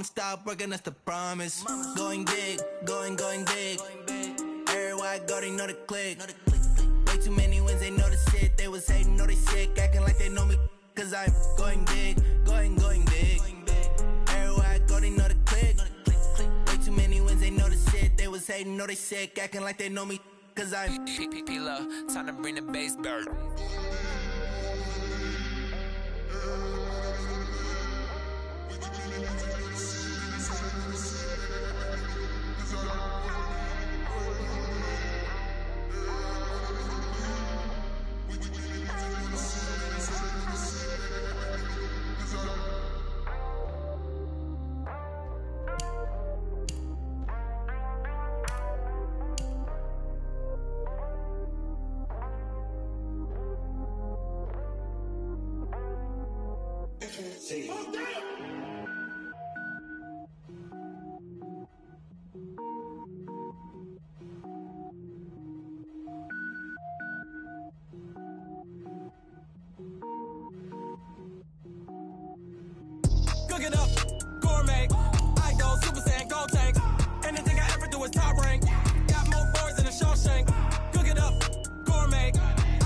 Won't stop working, that's the promise. Going big, going big. Everywhere I go, they know the click. Way too many wins, they know the shit. They was hating, know they sick, acting like they know me. Cause I'm going big, going big. Everywhere I go, they know the click. Way too many wins, they know the shit. They was hating, know they sick, acting like they know me. Cause I'm P-P-P-Love, time to bring the bass back. Cook it up, gourmet. I go Super Saiyan, gold tank. Anything I ever do is top rank. Got more boys than a Shawshank. Cook it up, gourmet.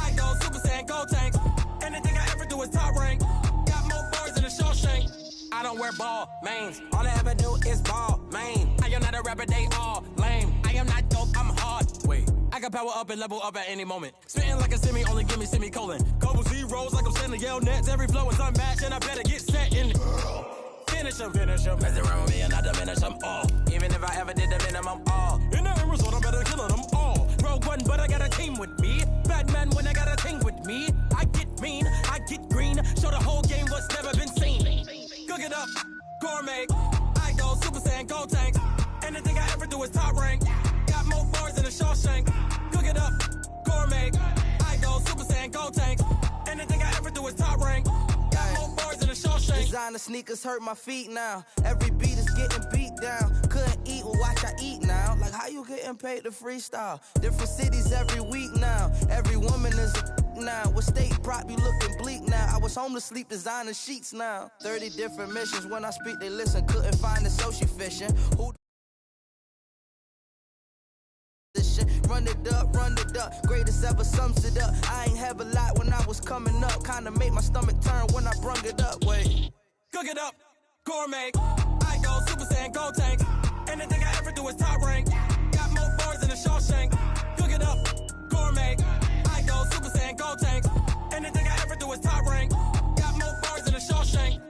I go Super Saiyan, gold tank. Anything I ever do is top rank. Got more boys than a Shawshank. I don't wear ball mains. All I ever do is ball main. I am not a rapper, they all lame. I am not dope, I'm hard. Wait, I can power up and level up at any moment. Spitting like a semi, only give me semicolon. Couple zeros like I'm sending yell nets. Every flow is unmatched and I better get set in. Finish them. Mess around with me and I diminish them all. Even if I ever did the minimum, all. In the end result, I'm better killing them all. Rogue one, but I got a team with me. Batman when I got a team with me. I get mean, I get green. Show the whole game what's never been seen. Cook it up, gourmet. I go Super Saiyan, gold tank. Anything I ever do is top rank. Got more bars than a Shawshank. Cook it up, gourmet. I go Super Saiyan, gold tank. Anything I ever do is top rank. Got more bars than a Shawshank. Designer sneakers hurt my feet now. Every beat is getting beat down. Couldn't eat, well watch I eat now. Like how you getting paid to freestyle? Different cities every week now. Every woman is a now. With state prop, you looking bleak now. I was home to sleep designing sheets now. 30 different missions. When I speak, they listen. Couldn't find the social fishing. Who run it up, greatest ever sums it up. I ain't have a lot when I was coming up. Kinda made my stomach turn when I brung it up. Wait. Cook it up, gourmet. I go Super Saiyan, gold tank. Anything I ever do is top rank. Got more bars than a Shawshank. Cook it up, gourmet. I go Super Saiyan, gold tank. Anything I ever do is top rank. Got more bars than a Shawshank.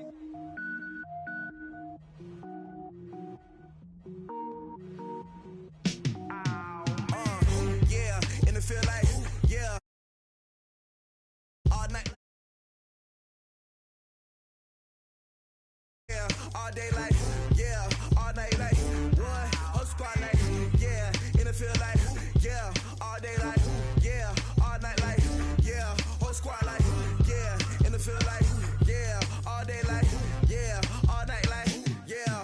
Yeah, and it feel like, yeah. All night. Yeah, all day like, yeah. All night like, what? Whole squad like, yeah. And it feel like, yeah. All day like, yeah. All night like, yeah. Whole squad like, yeah. And it feel like, yeah. All day like, yeah. All night like, yeah.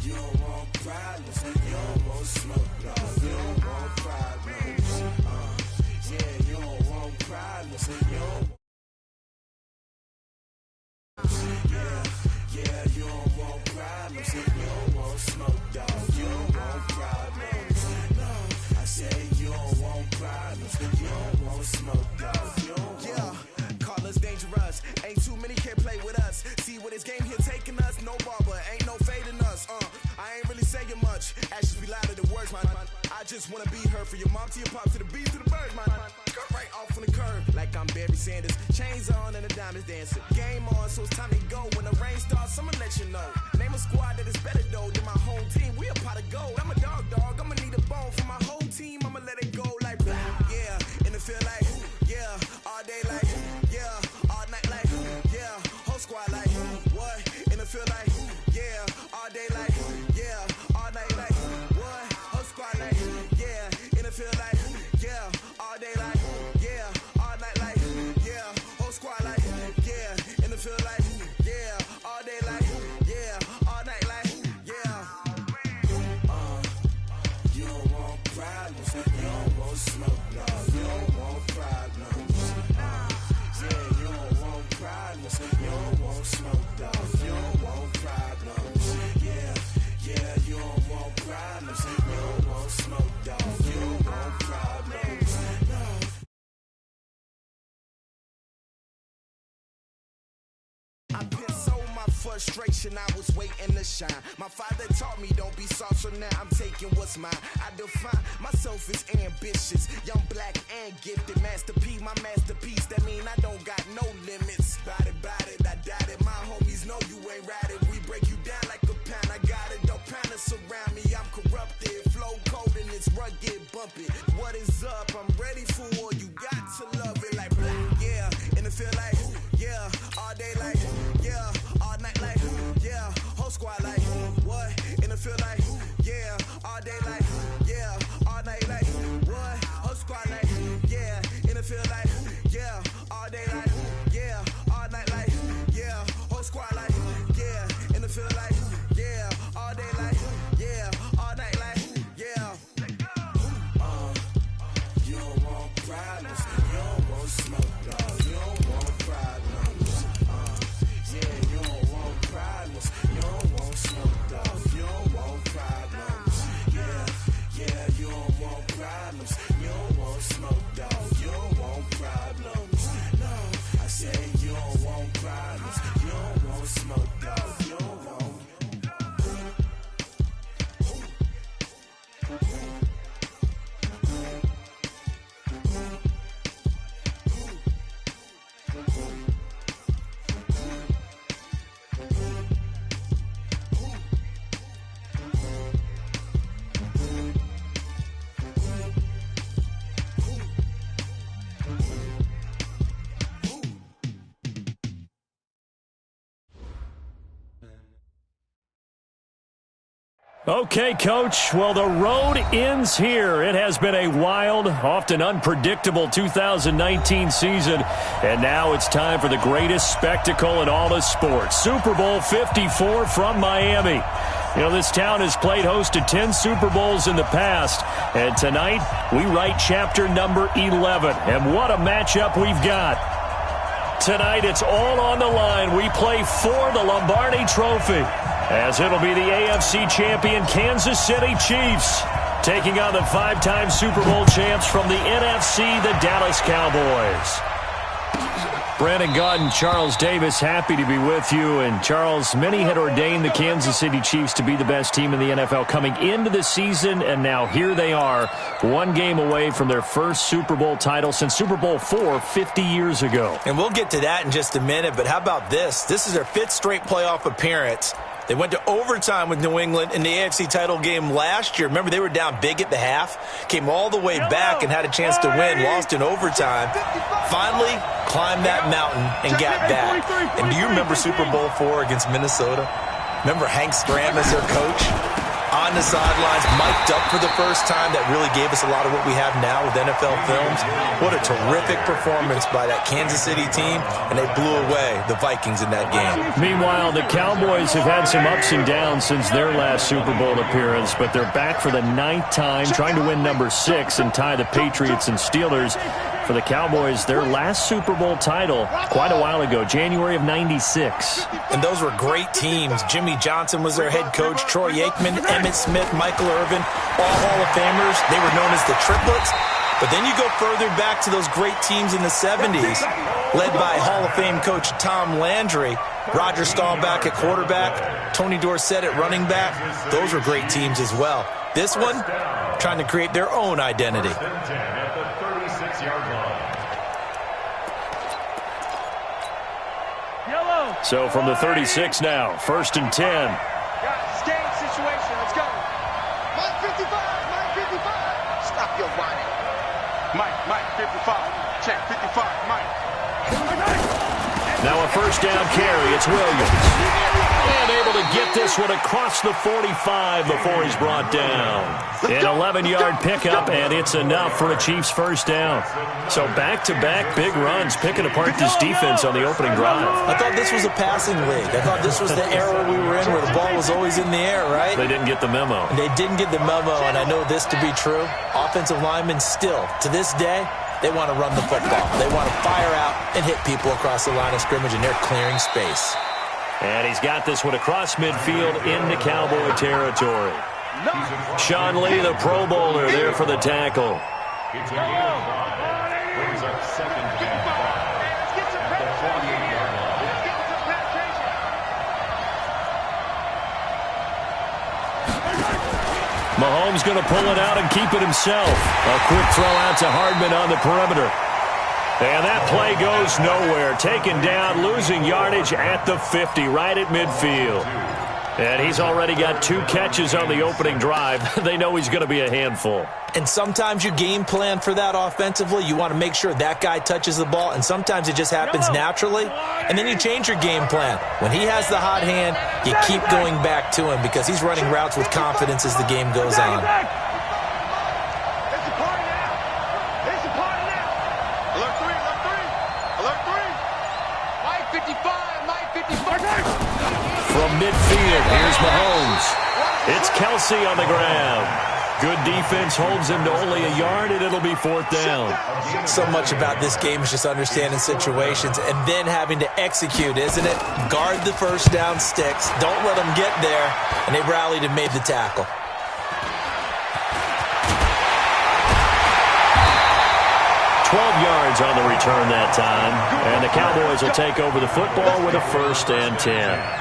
You don't want problems, you don't want smoke, dog. You don't want problems, yeah. You don't want problems, you don't. Yeah, you don't want problems, you don't want smoke, dog. You don't want problems, no. I said you don't want problems, you don't want smoke, dog. You don't want. Yeah, call us dangerous. Ain't too many can play with us. See where this game here taking us. No barber, ain't no fading us. I ain't really saying much. Actions be louder than words, man. I just wanna be heard from your mom to your pop to the beat to the birds, man. Skirt right off on the curb, like I'm Barry Sanders. Chains on and the diamonds dancing. Game on, so it's time to go. When the rain starts, I'ma let you know. Name a squad that is better though than my home team. We a pot of gold. I'm a dog. I'ma need a bone for my whole team. I'ma let it go like, yeah. And it feel like, yeah. All day like, yeah. All night like, yeah. Whole squad like, what? And it feel like, yeah. All day like, yeah. All night like, what? Whole squad like, yeah. And it feel like, yeah. All day like, yeah. All night like, yeah. Whole squad like, yeah. And it feel like, yeah. All day like, yeah. All night like, yeah. frustration, I was waiting to shine. My father taught me don't be soft, so now I'm taking what's mine. I define myself as ambitious, young, black, and gifted. Master P, my masterpiece, that mean I don't got no limits. Bout it, I doubt it. My homies know you ain't ratted. We break you down like a pound. I got it, don't panic surround me. I'm corrupted, flow cold and it's rugged, bumpy. What is up? I'm ready for war. You got to love it like black, yeah. And it feel like, yeah. All day like, yeah. All night like, yeah. Whole squad like, what? And it feel like, yeah. All day like, yeah. All night like, what? Whole squad like, yeah. And it feel like, yeah. All day like, yeah. All night like, yeah. Whole squad like, yeah. And it feel like, yeah. All day like, yeah. All night like, yeah. You don't want problems. You don't want smoke, dog. You don't want problems. Yeah, you don't want problems. You don't want smoke, dog. You don't want problems. Yeah, you don't want problems. You don't want smoke, dog. You don't want problems. No, I said you don't want problems. You don't want smoke, dog. You don't want. Okay, Coach. Well, the road ends here. It has been a wild, often unpredictable 2019 season, and now it's time for the greatest spectacle in all of sports. Super Bowl 54 from Miami. You know, this town has played host to 10 Super Bowls in the past, and tonight we write chapter number 11. And what a matchup we've got. Tonight it's all on the line. We play for the Lombardi Trophy, as it'll be the AFC champion Kansas City Chiefs taking on the 5-time Super Bowl champs from the NFC, the Dallas Cowboys. Brandon Gott and Charles Davis, happy to be with you. And Charles, many had ordained the Kansas City Chiefs to be the best team in the NFL coming into the season, and now here they are, one game away from their first Super Bowl title since Super Bowl IV 50 years ago. And we'll get to that in just a minute, but how about this? This is their 5th straight playoff appearance. They went to overtime with New England in the AFC title game last year. Remember, they were down big at the half, came all the way back and had a chance to win, lost in overtime. Finally climbed that mountain and got back. And do you remember Super Bowl IV against Minnesota? Remember Hank Stram as their coach? On the sidelines, mic'd up for the first time. That really gave us a lot of what we have now with NFL films. What a terrific performance by that Kansas City team, and they blew away the Vikings in that game. Meanwhile, the Cowboys have had some ups and downs since their last Super Bowl appearance, but they're back for the 9th time, trying to win number 6 and tie the Patriots and Steelers. For the Cowboys, their last Super Bowl title quite a while ago, January of '96. And those were great teams. Jimmy Johnson was their head coach, Troy Aikman, Emmitt Smith, Michael Irvin, all Hall of Famers. They were known as the Triplets. But then you go further back to those great teams in the 70s, led by Hall of Fame coach Tom Landry, Roger Staubach at quarterback, Tony Dorsett at running back. Those were great teams as well. This one, trying to create their own identity. So from the 36 now, 1st and 10. Game situation, let's go. Mike 55, Mike 55. Stop your whining. Mike 55. Check 55, Mike. Now a first down carry. It's Williams. And able to get this one across the 45 before he's brought down. An 11-yard pickup, and it's enough for a Chiefs first down. So back-to-back big runs, picking apart this defense on the opening drive. I thought this was a passing league. I thought this was the era we were in where the ball was always in the air, right? They didn't get the memo. They didn't get the memo, and I know this to be true. Offensive linemen still, to this day, they want to run the football. They want to fire out and hit people across the line of scrimmage, and they're clearing space. And he's got this one across midfield into Cowboy territory. Sean Lee, the Pro Bowler, there for the tackle. Mahomes going to pull it out and keep it himself. A quick throw out to Hardman on the perimeter. And that play goes nowhere. Taken down, losing yardage at the 50, right at midfield. And he's already got 2 catches on the opening drive. They know he's going to be a handful. And sometimes you game plan for that offensively. You want to make sure that guy touches the ball, and sometimes it just happens naturally. And then you change your game plan. When he has the hot hand, you keep going back to him because he's running routes with confidence as the game goes on. From midfield, here's Mahomes. It's Kelsey on the ground. Good defense holds him to only a yard, and it'll be 4th down. So much about this game is just understanding situations and then having to execute, isn't it? Guard the first down sticks. Don't let them get there. And they rallied and made the tackle. Yards on the return that time, and the Cowboys will take over the football with a 1st and 10.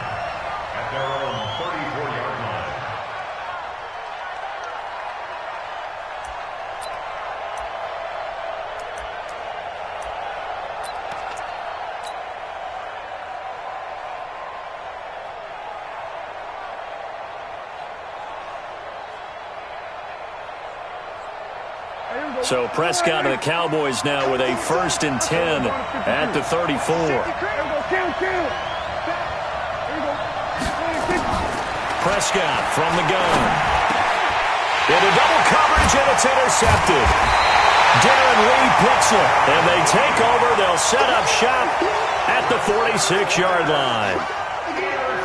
So Prescott and the Cowboys now with a 1st and 10 at the 34. Prescott from the gun. Into double coverage, and it's intercepted. Darren Lee picks it, and they take over. They'll set up shop at the 46-yard line.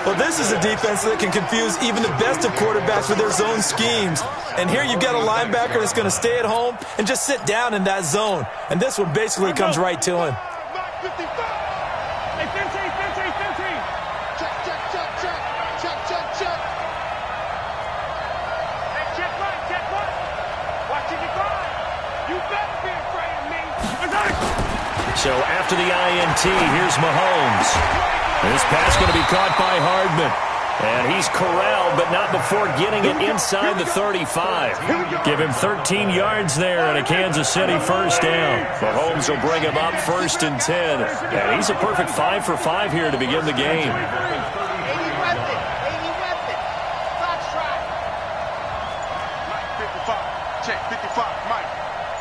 Well, this is a defense that can confuse even the best of quarterbacks with their zone schemes. And here you've got a linebacker that's going to stay at home and just sit down in that zone. And this one basically comes right to him. So after the INT, here's Mahomes. This pass going to be caught by Hardman. And he's corralled, but not before getting it inside the 35. Give him 13 yards there and a Kansas City 1st down. Mahomes will bring him up 1st and 10. And he's a perfect 5 for 5 here to begin the game. Check 55, Mike.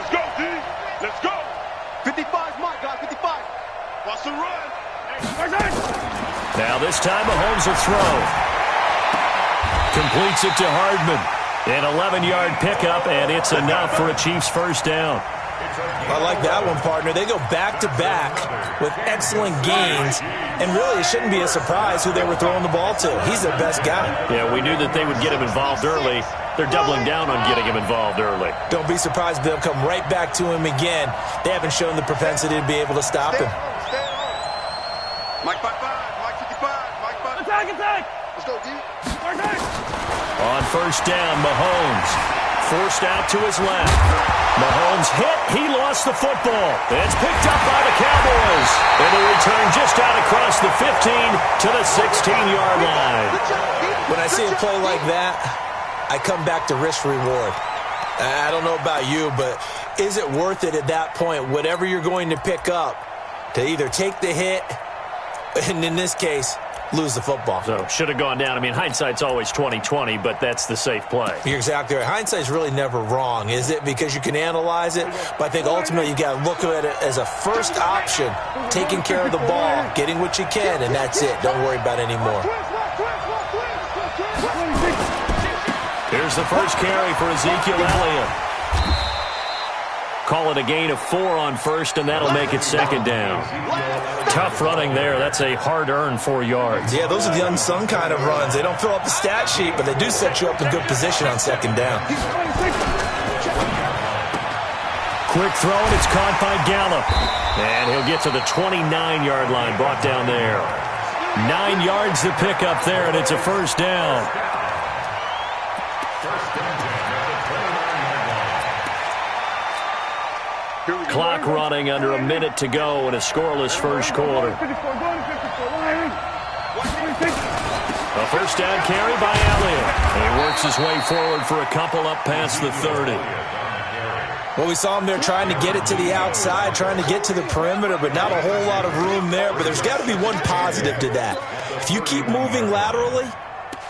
Let's go, D. Let's go. 55, Mike, guys, 55. Watch the run. Now this time Mahomes will throw. Completes it to Hardman. An 11-yard pickup, and it's enough for a Chiefs 1st down. I like that one, partner. They go back-to-back with excellent gains, and really it shouldn't be a surprise who they were throwing the ball to. He's their best guy. Yeah, we knew that they would get him involved early. They're doubling down on getting him involved early. Don't be surprised if they'll come right back to him again. They haven't shown the propensity to be able to stop him. Mike 55, Mike 55, Mike 55. Attack! Let's go, D. On 1st down, Mahomes forced out to his left. Mahomes hit. He lost the football. It's picked up by the Cowboys. And the return just out across the 15 to the 16-yard line. When I see a play like that, I come back to risk-reward. I don't know about you, but is it worth it at that point, whatever you're going to pick up, to either take the hit, and in this case, lose the football? So, should have gone down. I mean, hindsight's always 20/20, but that's the safe play. You're exactly right. Hindsight's really never wrong, is it? Because you can analyze it, but I think ultimately you got to look at it as a first option, taking care of the ball, getting what you can, and that's it. Don't worry about any more. Here's the first carry for Ezekiel Elliott. Call it a gain of 4 on 1st, and that'll make it 2nd down. Tough running there. That's a hard-earned 4 yards. Yeah, those are the unsung kind of runs. They don't fill up the stat sheet, but they do set you up in good position on 2nd down. Quick throw, and it's caught by Gallup. And he'll get to the 29-yard line, brought down there. 9 yards to pick up there, and it's a 1st down. Clock running under a minute to go in a scoreless 1st quarter. A first down carry by Elliott. He works his way forward for a couple up past the 30. Well, we saw him there trying to get it to the outside, trying to get to the perimeter, but not a whole lot of room there. But there's got to be one positive to that. If you keep moving laterally,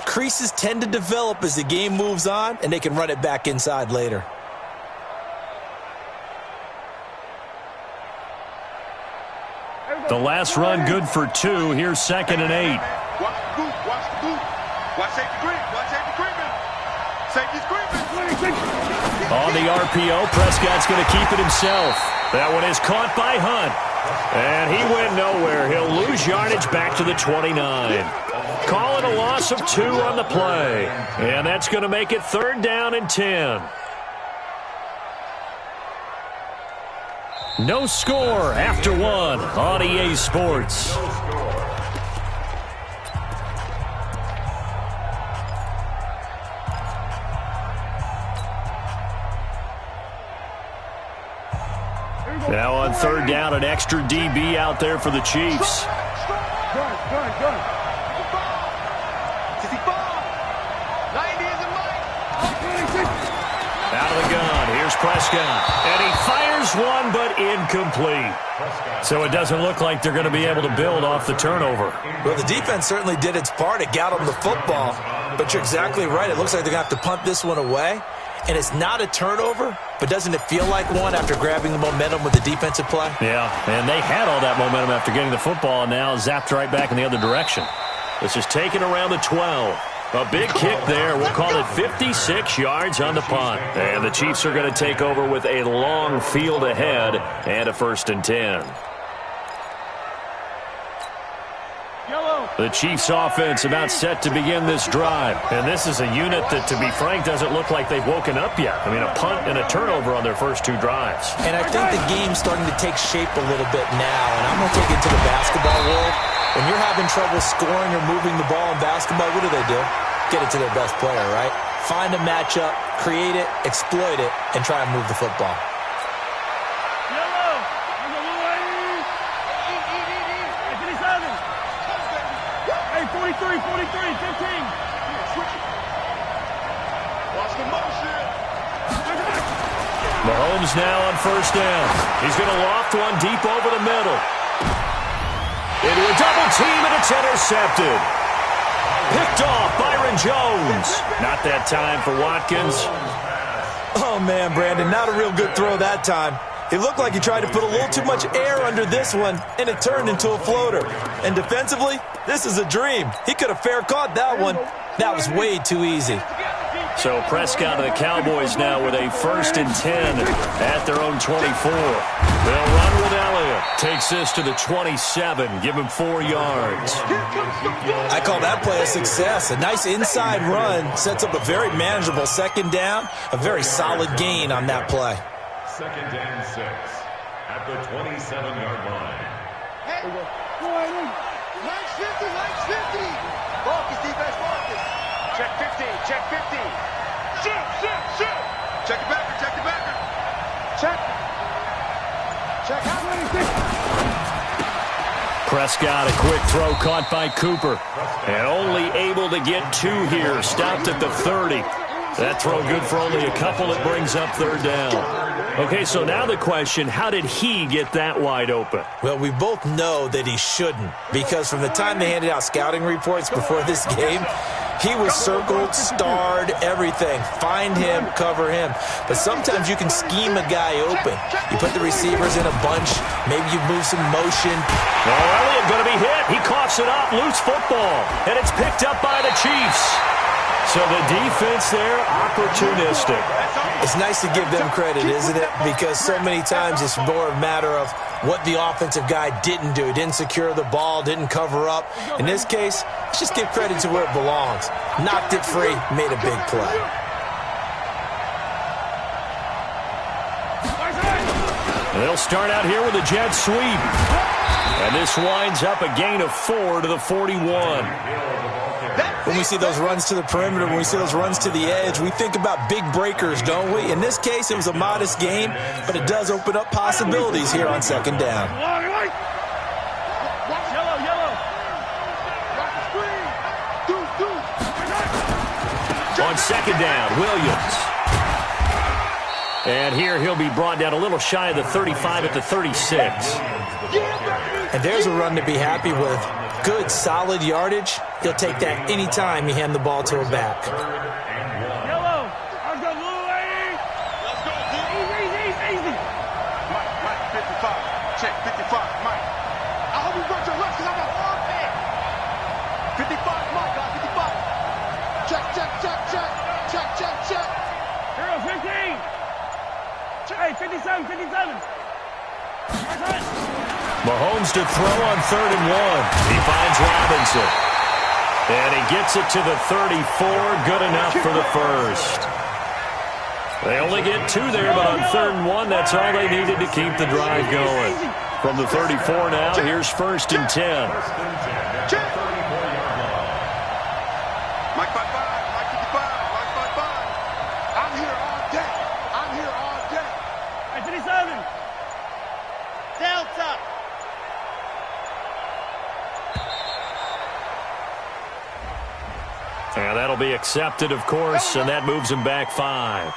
creases tend to develop as the game moves on, and they can run it back inside later. The last run good for 2. Here's 2nd and 8. Watch the boot. Watch the boot. Watch safety creep. Watch safety creeping. Safety's creeping. On the RPO, Prescott's going to keep it himself. That one is caught by Hunt. And he went nowhere. He'll lose yardage back to the 29. Call it a loss of 2 on the play. And that's going to make it 3rd down and 10. No score after 1 on EA Sports. Now on 3rd down, an extra DB out there for the Chiefs. Good. 65. 90 is a mic. Out of the gun, here's Prescott. And he fires one, but incomplete. So it doesn't look like they're going to be able to build off the turnover. Well, the defense certainly did its part. It got them the football. But you're exactly right. It looks like they're going to have to punt this one away. And it's not a turnover, but doesn't it feel like one after grabbing the momentum with the defensive play? Yeah, and they had all that momentum after getting the football, and now zapped right back in the other direction. This is taken around the 12. A big kick there. We'll call it 56 yards on the punt. And the Chiefs are going to take over with a long field ahead and a 1st and 10. The Chiefs offense about set to begin this drive. And this is a unit that, to be frank, doesn't look like they've woken up yet. I mean, a punt and a turnover on their first 2 drives. And I think the game's starting to take shape a little bit now. And I'm going to take it to the basketball world. When you're having trouble scoring or moving the ball in basketball, what do? Get it to their best player, right? Find a matchup, create it, exploit it, and try and move the football. Hey, 43, 15. Watch the motion. Mahomes now on 1st down. He's going to loft one deep over the middle. Into a double team, and it's intercepted. Picked off Byron Jones. Not that time for Watkins. Oh, man, Brandon, not a real good throw that time. It looked like he tried to put a little too much air under this one, and it turned into a floater. And defensively, this is a dream. He could have fair caught that one. That was way too easy. So Prescott and the Cowboys now with a 1st and 10 at their own 24. They'll run with Elliott. Takes this to the 27. Give him 4 yards. I call that play a success. A nice inside run sets up a very manageable 2nd down. A very solid gain on that play. 2nd and 6 at the 27-yard line. Hey, Line's 50. Marcus, defense, Marcus. Check 50. Shoot. Check it backer. Check out 26. Prescott, a quick throw caught by Cooper. And only able to get 2 here. Stopped at the 30. That throw good for only a couple. It brings up 3rd down. Okay, so now the question, how did he get that wide open? Well, we both know that he shouldn't, because from the time they handed out scouting reports before this game, he was circled, starred, everything. Find him, cover him. But sometimes you can scheme a guy open. You put the receivers in a bunch, maybe you move some motion. Well, Elliott going to be hit. He coughs it up, loose football, and it's picked up by the Chiefs. So the defense there, opportunistic. It's nice to give them credit, isn't it? Because so many times it's more a matter of what the offensive guy didn't do. He didn't secure the ball, didn't cover up. In this case, let's just give credit to where it belongs. Knocked it free, made a big play. They'll start out here with a jet sweep. And this winds up a gain of 4 to the 41. When we see those runs to the perimeter, when we see those runs to the edge, we think about big breakers, don't we? In this case, it was a modest gain, but it does open up possibilities here on 2nd down. Yellow. Watch the screen. On second down, Williams. And here he'll be brought down a little shy of the 35 at the 36. And there's a run to be happy with. Good, solid yardage. He'll take that anytime you hand the ball to a back. Yellow. Let's go, Louie. Let's go, D. Easy. Mike, 55. Check, 55, Mike. I hope you run your left because I'm a hard man. 55, Mike, 55. Check. Hero, 15. Hey, 57. Mahomes to throw on 3rd and 1. He finds Robinson. And he gets it to the 34. Good enough for the first. They only get 2 there, but on 3rd and 1, that's all they needed to keep the drive going. From the 34 now, here's 1st and 10. Mike 55, Mike 55. I'm here all day. Hey, 57. Delta. And that'll be accepted, of course, and that moves him back 5.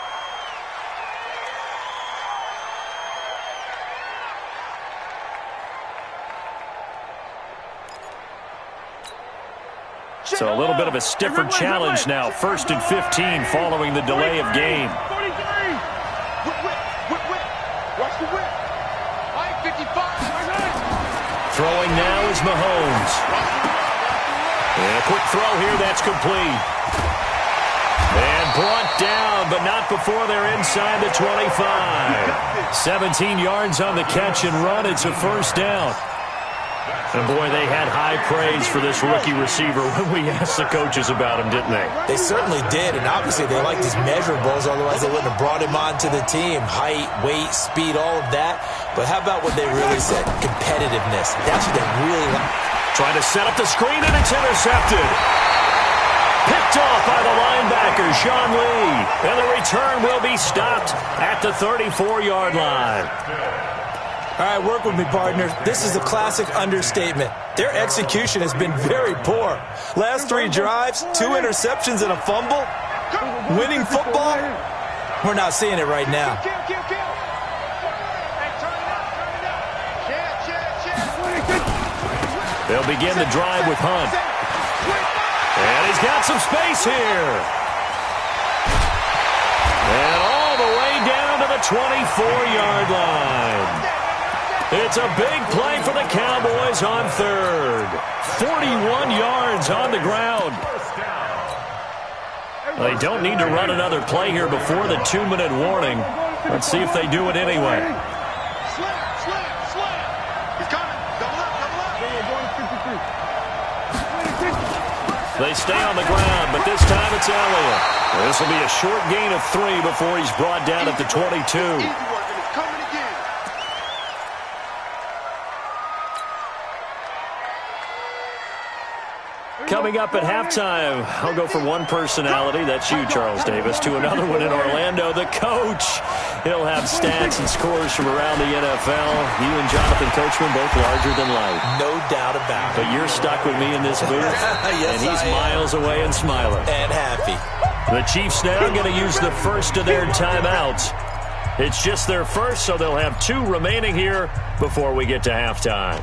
So a little bit of a stiffer challenge now. 1st and 15 following the delay of game. 43. Watch the whip. Mike 55. Throwing now is Mahomes. And a quick throw here, that's complete. And brought down, but not before they're inside the 25. 17 yards on the catch and run. It's a 1st down. And, boy, they had high praise for this rookie receiver when we asked the coaches about him, didn't they? They certainly did, and obviously they liked his measurables, otherwise they wouldn't have brought him onto the team. Height, weight, speed, all of that. But how about what they really said? Competitiveness. That's what they really like. Trying to set up the screen, and it's intercepted. Picked off by the linebacker, Sean Lee. And the return will be stopped at the 34-yard line. All right, work with me, partner. This is a classic understatement. Their execution has been very poor. Last 3 drives, 2 interceptions and a fumble. Winning football? We're not seeing it right now. They'll begin the drive with Hunt. And he's got some space here. And all the way down to the 24-yard line. It's a big play for the Cowboys on 3rd. 41 yards on the ground. They don't need to run another play here before the 2-minute warning. Let's see if they do it anyway. They stay on the ground, but this time it's Elliott. This will be a short gain of 3 before he's brought down at the 22. Coming up at halftime, I'll go from one personality, that's you, Charles Davis, to another one in Orlando, the coach. He'll have stats and scores from around the NFL. You and Jonathan Coachman both larger than life. No doubt about it. But you're stuck with me in this booth, Yes, and he's miles away and smiling. And happy. The Chiefs now going to use the first of their timeouts. It's just their first, so they'll have 2 remaining here before we get to halftime.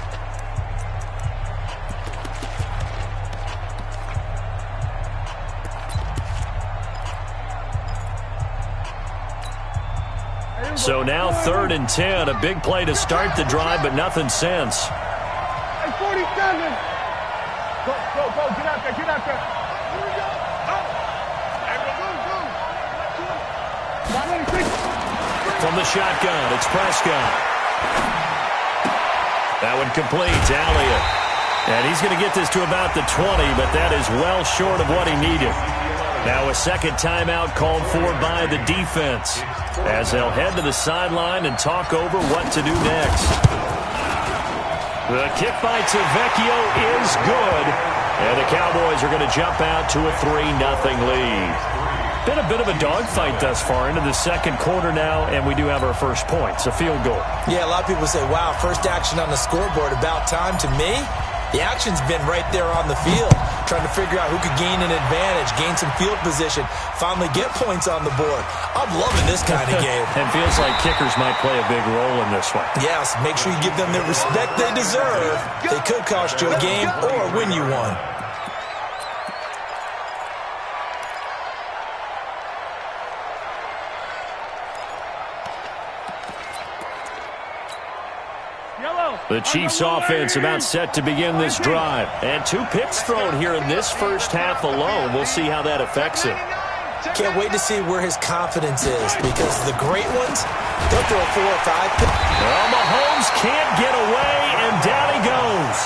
So now 3rd and 10, a big play to start the drive, but nothing since. Hey, 47. Go, get out there. Here we go. From the shotgun, it's Prescott. That one completes, Elliott. And he's going to get this to about the 20, but that is well short of what he needed. Now a second timeout called for by the defense, as they'll head to the sideline and talk over what to do next. The kick by Tavecchio is good, and the Cowboys are going to jump out to a 3-0 lead. Been a bit of a dogfight thus far into the second quarter now, and we do have our first points, a field goal. Yeah, a lot of people say, wow, first action on the scoreboard, about time. To me, The action's been right there on the field, trying to figure out who could gain an advantage, gain some field position, finally get points on the board. I'm loving this kind of game. And feels like kickers might play a big role in this one. Yes, make sure you give them the respect they deserve. They could cost you a game or win you one. The Chiefs offense about set to begin this drive. And 2 picks thrown here in this first half alone. We'll see how that affects him. Can't wait to see where his confidence is, because the great ones, they'll throw 4 or 5 picks. Well, Mahomes can't get away, and down he goes.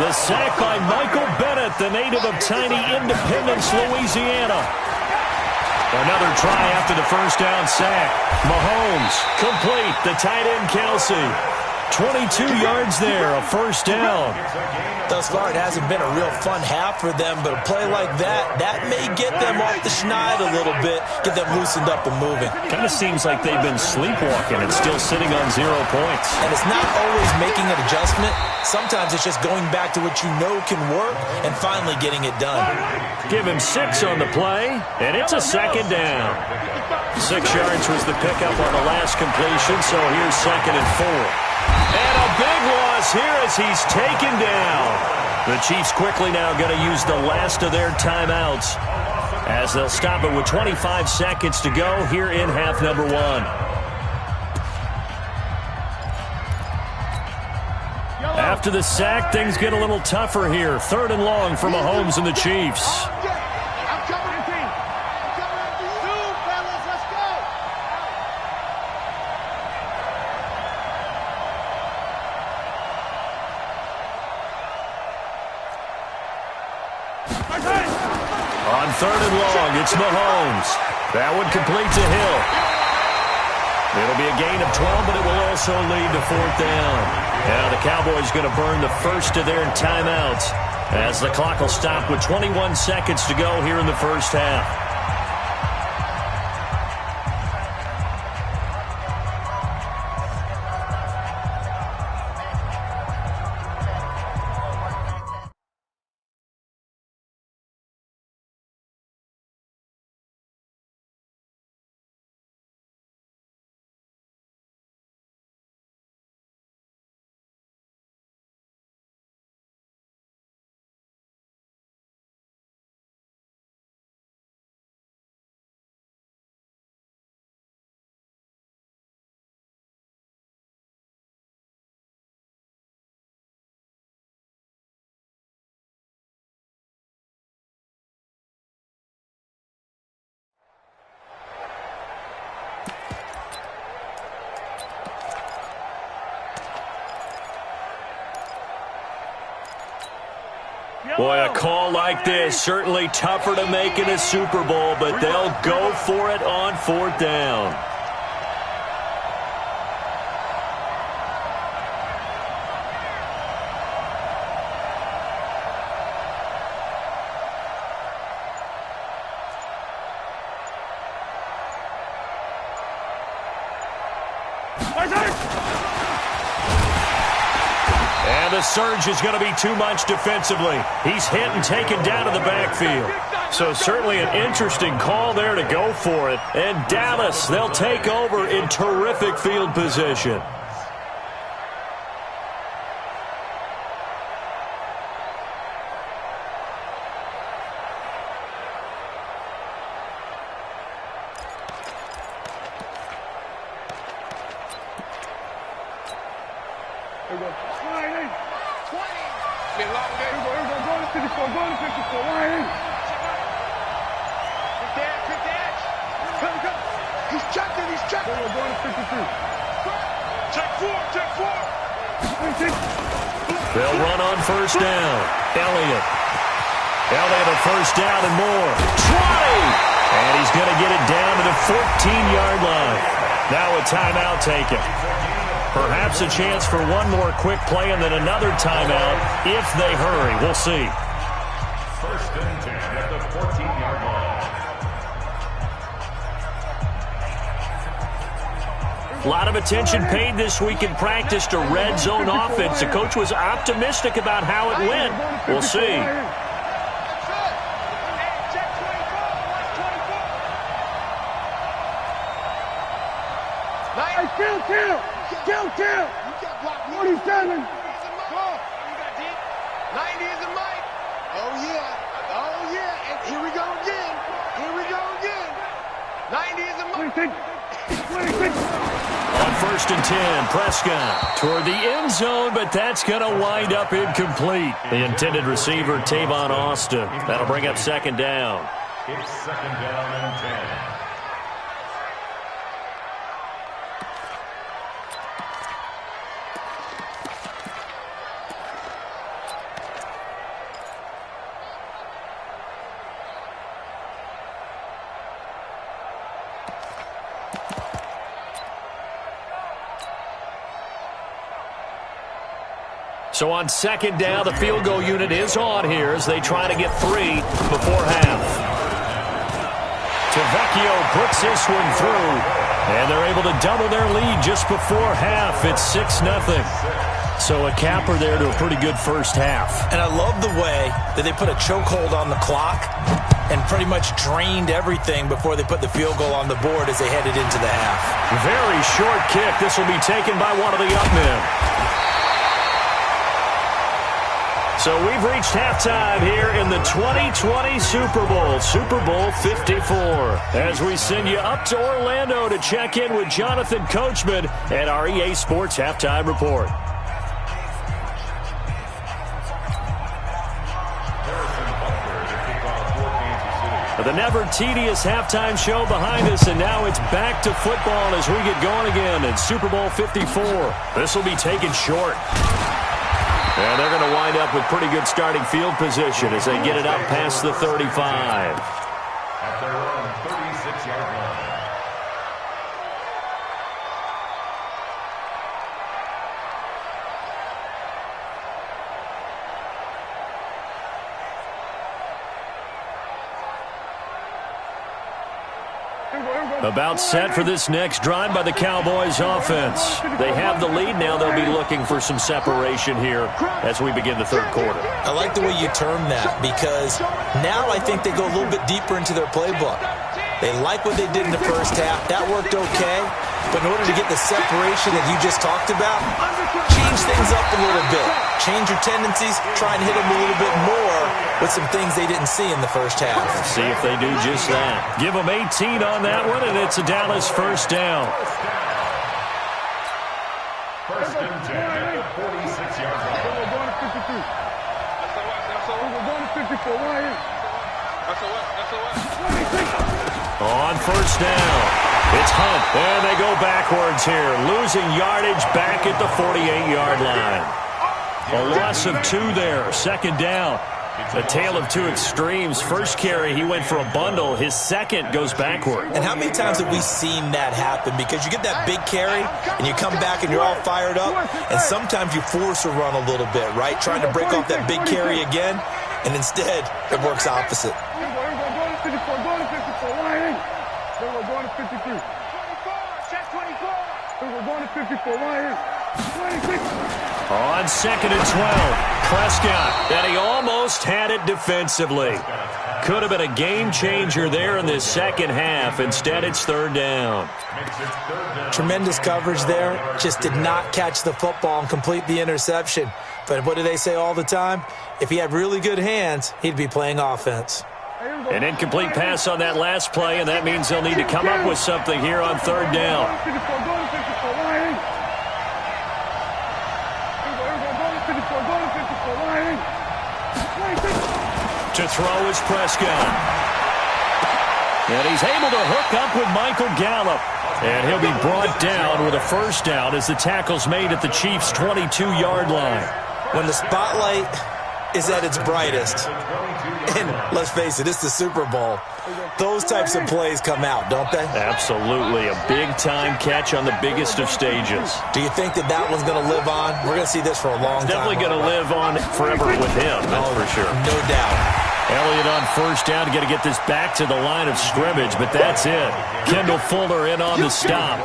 The sack by Michael Bennett, the native of tiny Independence, Louisiana. Another try after the first down sack. Mahomes, complete, the tight end Kelsey. 22 yards there, a first down. Thus far, it hasn't been a real fun half for them, but a play like that may get them off the schneid a little bit, get them loosened up and moving. Kind of seems like they've been sleepwalking and still sitting on 0 points. And it's not always making an adjustment. Sometimes it's just going back to what you know can work and finally getting it done. Give him 6 on the play, and it's a second down. 6 yards was the pickup on the last completion, so here's 2nd and 4. And a big loss here as he's taken down. The Chiefs quickly now going to use the last of their timeouts as they'll stop it with 25 seconds to go here in half number 1. After the sack, things get a little tougher here. 3rd and long for Mahomes and the Chiefs. On 3rd and long, it's Mahomes. That one complete to Hill. It'll be a gain of 12, but it will also lead to 4th down. Now the Cowboys going to burn the first of their timeouts as the clock will stop with 21 seconds to go here in the first half. Boy, a call like this, certainly tougher to make in a Super Bowl, but they'll go for it on 4th down. And the surge is going to be too much defensively. He's hit and taken down to the backfield. So certainly an interesting call there to go for it. And Dallas, they'll take over in terrific field position. They'll run on first down. Elliott a first down and more. 20! And he's going to get it down to the 14-yard line. Now a timeout taken. Perhaps a chance for one more quick play and then another timeout if they hurry. We'll see. 1st and 10 at the 14-yard line. A lot of attention paid this week in practice to red zone offense. The coach was optimistic about how it went. We'll see. Kill. 47. 90 is a mic. Oh, yeah. And here we go again. 90 is a mic. 26. On 1st and 10, Prescott toward the end zone, but that's going to wind up incomplete. The intended receiver, Tavon Austin. That'll bring up 2nd down. It's 2nd down and 10. So on 2nd down, the field goal unit is on here as they try to get 3 before half. Tavecchio puts this one through, and they're able to double their lead just before half. It's 6-0. So a capper there to a pretty good first half. And I love the way that they put a chokehold on the clock and pretty much drained everything before they put the field goal on the board as they headed into the half. Very short kick. This will be taken by one of the up men. So we've reached halftime here in the 2020 Super Bowl, Super Bowl 54. As we send you up to Orlando to check in with Jonathan Coachman and our EA Sports Halftime Report. The never-tedious halftime show behind us, and now it's back to football as we get going again in Super Bowl 54. This will be taken short. And they're going to wind up with pretty good starting field position as they get it up past the 35. At their own 36-yard line. About set for this next drive by the Cowboys offense. They have the lead now. They'll be looking for some separation here as we begin the third quarter. I like the way you term that because now I think they go a little bit deeper into their playbook. They like what they did in the first half. That worked okay. But in order to get the separation that you just talked about, change things up a little bit. Change your tendencies. Try and hit them a little bit more with some things they didn't see in the first half. See if they do just that. Give them 18 on that one, and it's a Dallas first down. First and 10 at the 46-yard line. We're going to 53. We're going to 54. Why is? That's a what? On first down, it's Hunt, and they go backwards here, losing yardage back at the 48-yard line. A loss of 2 there, 2nd down. A tale of two extremes. First carry, he went for a bundle. His second goes backward. And how many times have we seen that happen? Because you get that big carry, and you come back and you're all fired up, and sometimes you force a run a little bit, right? Trying to break off that big carry again, and instead, it works opposite. We're going to 53. 24, check 24. We're going to 54. Why is 26? On 2nd and 12, Prescott, and he almost had it defensively. Could have been a game changer there in this second half. Instead, it's 3rd down. Tremendous coverage there. Just did not catch the football and complete the interception. But what do they say all the time? If he had really good hands, he'd be playing offense. An incomplete pass on that last play, and that means they'll need to come up with something here on 3rd down. To throw is Prescott. And he's able to hook up with Michael Gallup. And he'll be brought down with a first down as the tackle's made at the Chiefs' 22-yard line. When the spotlight is at its brightest, and let's face it, it's the Super Bowl, those types of plays come out, don't they? Absolutely. A big-time catch on the biggest of stages. Do you think that one's going to live on? We're going to see this for a long time. Definitely going to live on forever with him, that's for sure. No doubt. Elliott on first down, got to get this back to the line of scrimmage, but that's it. Kendall Fuller in on the stop.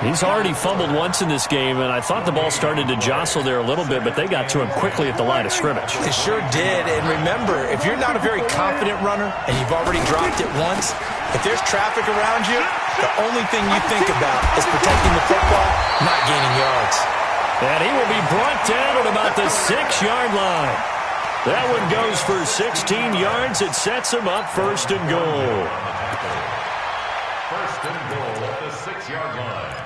He's already fumbled once in this game, and I thought the ball started to jostle there a little bit, but they got to him quickly at the line of scrimmage. They sure did, and remember, if you're not a very confident runner and you've already dropped it once, if there's traffic around you, the only thing you think about is protecting the football, not gaining yards. And he will be brought down at about the 6-yard line. That one goes for 16 yards. It sets him up first and goal. First and goal at the 6-yard line.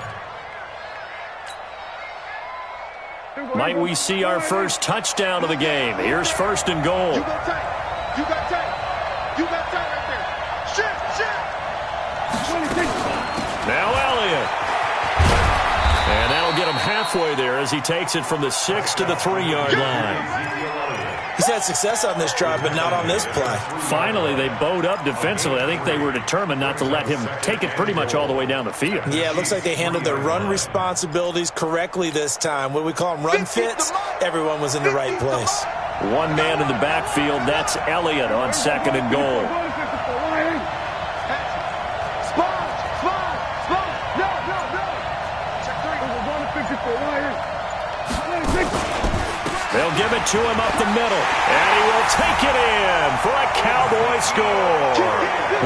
Might we see our first touchdown of the game? Here's first and goal. You got tight. You got tight. You got tight right there. Shift. Now Elliott. And that'll get him halfway there as he takes it from the 6 to the 3-yard line. He's had success on this drive, but not on this play. Finally, they bowed up defensively. I think they were determined not to let him take it pretty much all the way down the field. Yeah, it looks like they handled their run responsibilities correctly this time. What do we call them, run fits? Everyone was in the right place. One man in the backfield. That's Elliott on second and goal. They'll give it to him up the middle, and he will take it in for a Cowboy score.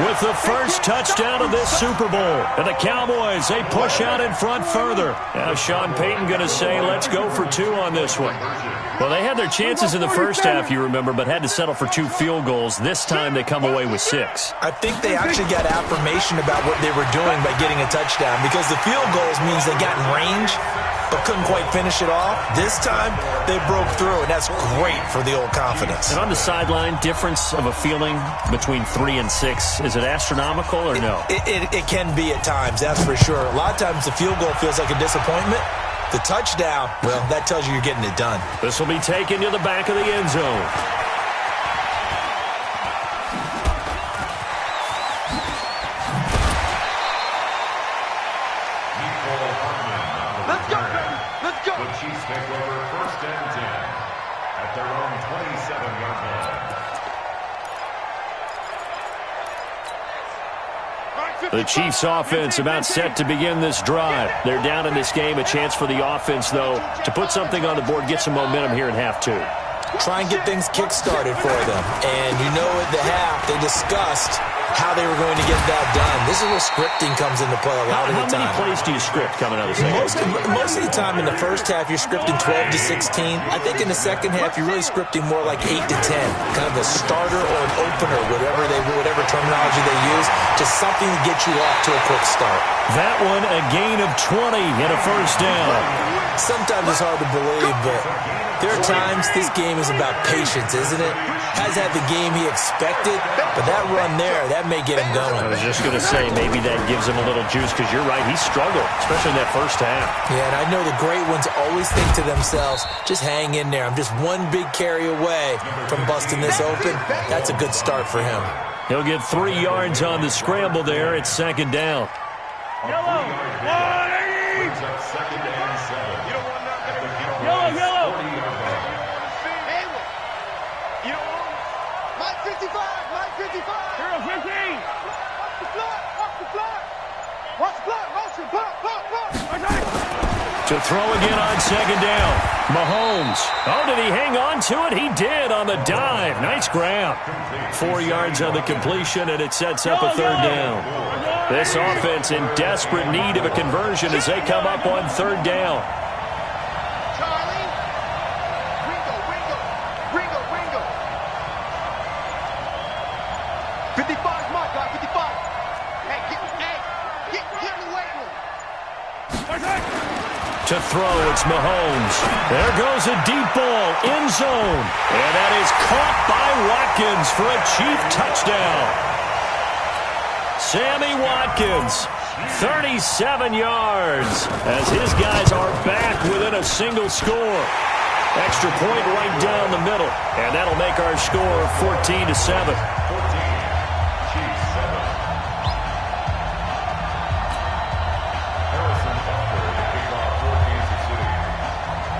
With the first touchdown of this Super Bowl. And the Cowboys, they push out in front further. Now Sean Payton going to say, let's go for 2 on this one. Well, they had their chances in the first half, you remember, but had to settle for 2 field goals. This time they come away with 6. I think they actually got affirmation about what they were doing by getting a touchdown, because the field goals means they got in range but couldn't quite finish it off. This time, they broke through, and that's great for the old confidence. And on the sideline, difference of a feeling between 3 and 6, is it astronomical or no? It can be at times, that's for sure. A lot of times the field goal feels like a disappointment. The touchdown, well, that tells you you're getting it done. This will be taken to the back of the end zone. The Chiefs take over first and 10 at their own 27-yard line. The Chiefs offense about set to begin this drive. They're down in this game. A chance for the offense, though, to put something on the board, get some momentum here in half 2. Try and get things kick-started for them. And you know at the half, they discussed how they were going to get that done. This is where scripting comes into play a lot of the time. How many plays do you script coming out of the second? Most of the time in the first half, you're scripting 12 to 16. I think in the second half, you're really scripting more like 8 to 10. Kind of a starter or an opener, whatever terminology they use, just something to get you off to a quick start. That one, a gain of 20 and a first down. Sometimes it's hard to believe, but there are times this game is about patience, isn't it? Has had the game he expected, but that run there, that may get him going. I was just going to say, maybe that gives him a little juice, because you're right, he struggled, especially in that first half. Yeah, and I know the great ones always think to themselves, just hang in there. I'm just one big carry away from busting this open. That's a good start for him. He'll get 3 yards on the scramble there. It's second down. Yellow. Second and 7. You don't want nothing. Yellow. You don't want Mike 55. Mike 55. Hero 15. Watch the clock. Watch the clock. Watch the clock. Motion. Clock. To throw again on second down. Mahomes. Oh, did he hang on to it? He did on the dive. Nice grab. 4 yards on the completion, and it sets up a third down. This offense in desperate need of a conversion as they come up on third down. Charlie. Ringo. 55, Mike, guy, 55. Hey, get in the weight room. To throw, it's Mahomes. There goes a deep ball, end zone. And that is caught by Watkins for a Chief touchdown. Sammy Watkins, 37 yards, as his guys are back within a single score. Extra point right down the middle, and that'll make our score 14-7.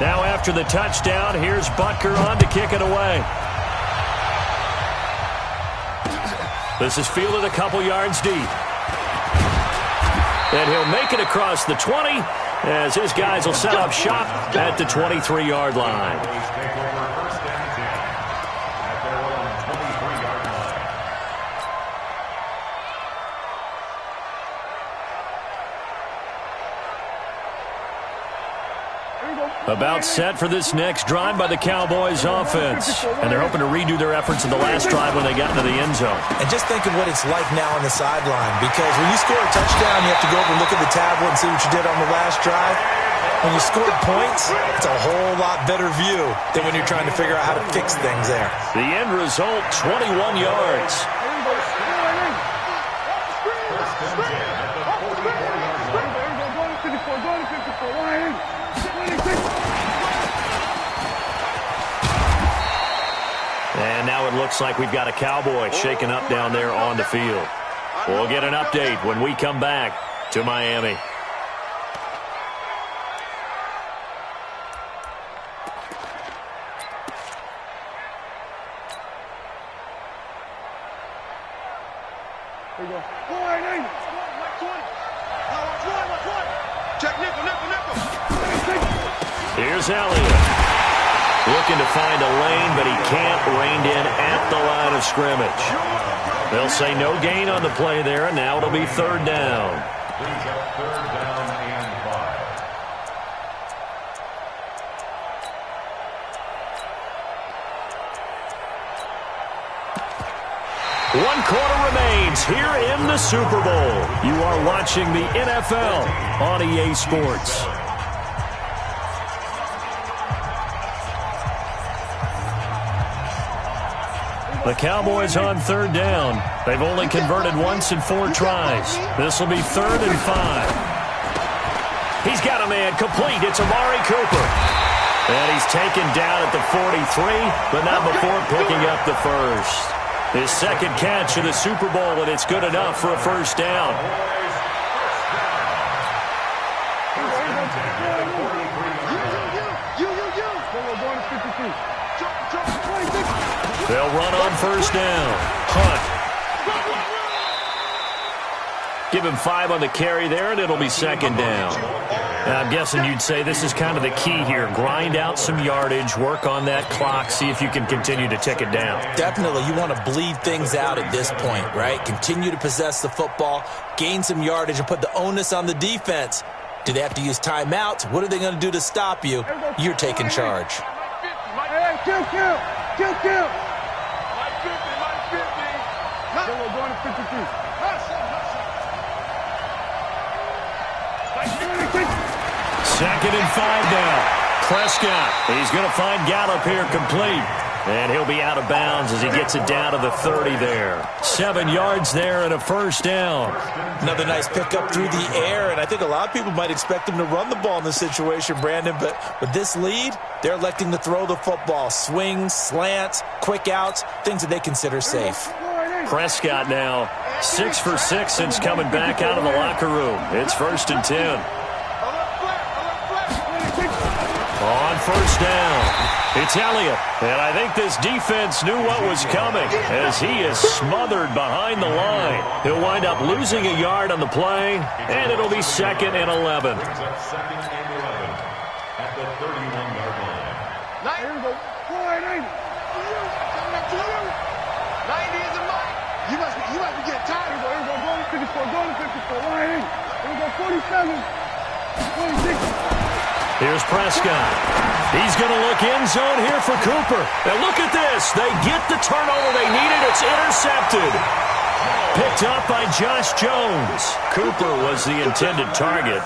Now after the touchdown, here's Butker on to kick it away. This is fielded a couple yards deep. And he'll make it across the 20 as his guys will set up shop at the 23-yard line. About set for this next drive by the Cowboys offense. And they're hoping to redo their efforts in the last drive when they got into the end zone. And just think of what it's like now on the sideline, because when you score a touchdown, you have to go over and look at the tablet and see what you did on the last drive. When you score points, it's a whole lot better view than when you're trying to figure out how to fix things there. The end result, 21 yards. And now it looks like we've got a Cowboy shaking up down there on the field. We'll get an update when we come back to Miami. There you go. Check nickel. Here's Elliott. Looking to find a lane, but he can't. Reined in at the line of scrimmage. They'll say no gain on the play there, and now it'll be third down. Brings up third down and 5. 1 quarter remains here in the Super Bowl. You are watching the NFL on EA Sports. The Cowboys on third down. They've only converted once in 4 tries. This will be 3rd and 5. He's got a man complete. It's Amari Cooper. And he's taken down at the 43, but not before picking up the first. His second catch of the Super Bowl, and it's good enough for a first down. They'll run on first down. Hunt. Give him 5 on the carry there, and it'll be second down. And I'm guessing you'd say this is kind of the key here. Grind out some yardage, work on that clock, see if you can continue to tick it down. Definitely. You want to bleed things out at this point, right? Continue to possess the football, gain some yardage, and put the onus on the defense. Do they have to use timeouts? What are they going to do to stop you? You're taking charge. Kill. We're going to 52. Second and 5 down. Prescott. He's going to find Gallup here complete. And he'll be out of bounds as he gets it down to the 30 there. 7 yards there and a first down. Another nice pickup through the air, and I think a lot of people might expect him to run the ball in this situation, Brandon, but with this lead, they're electing to throw the football. Swings, slants, quick outs, things that they consider safe. Prescott now 6 for 6 since coming back out of the locker room. It's 1st and 10. On first down, it's Elliott. And I think this defense knew what was coming as he is smothered behind the line. He'll wind up losing a yard on the play, and it'll be 2nd and 11. Brings up 2nd and 11 at the 31-yard line. 90 is a mark. You must be getting tired. Here we go. Going to 54. Going to 54. Here we go. 47. 26. Here's Prescott. He's going to look end zone here for Cooper. And look at this. They get the turnover they needed. It's intercepted. Picked up by Josh Jones. Cooper was the intended target.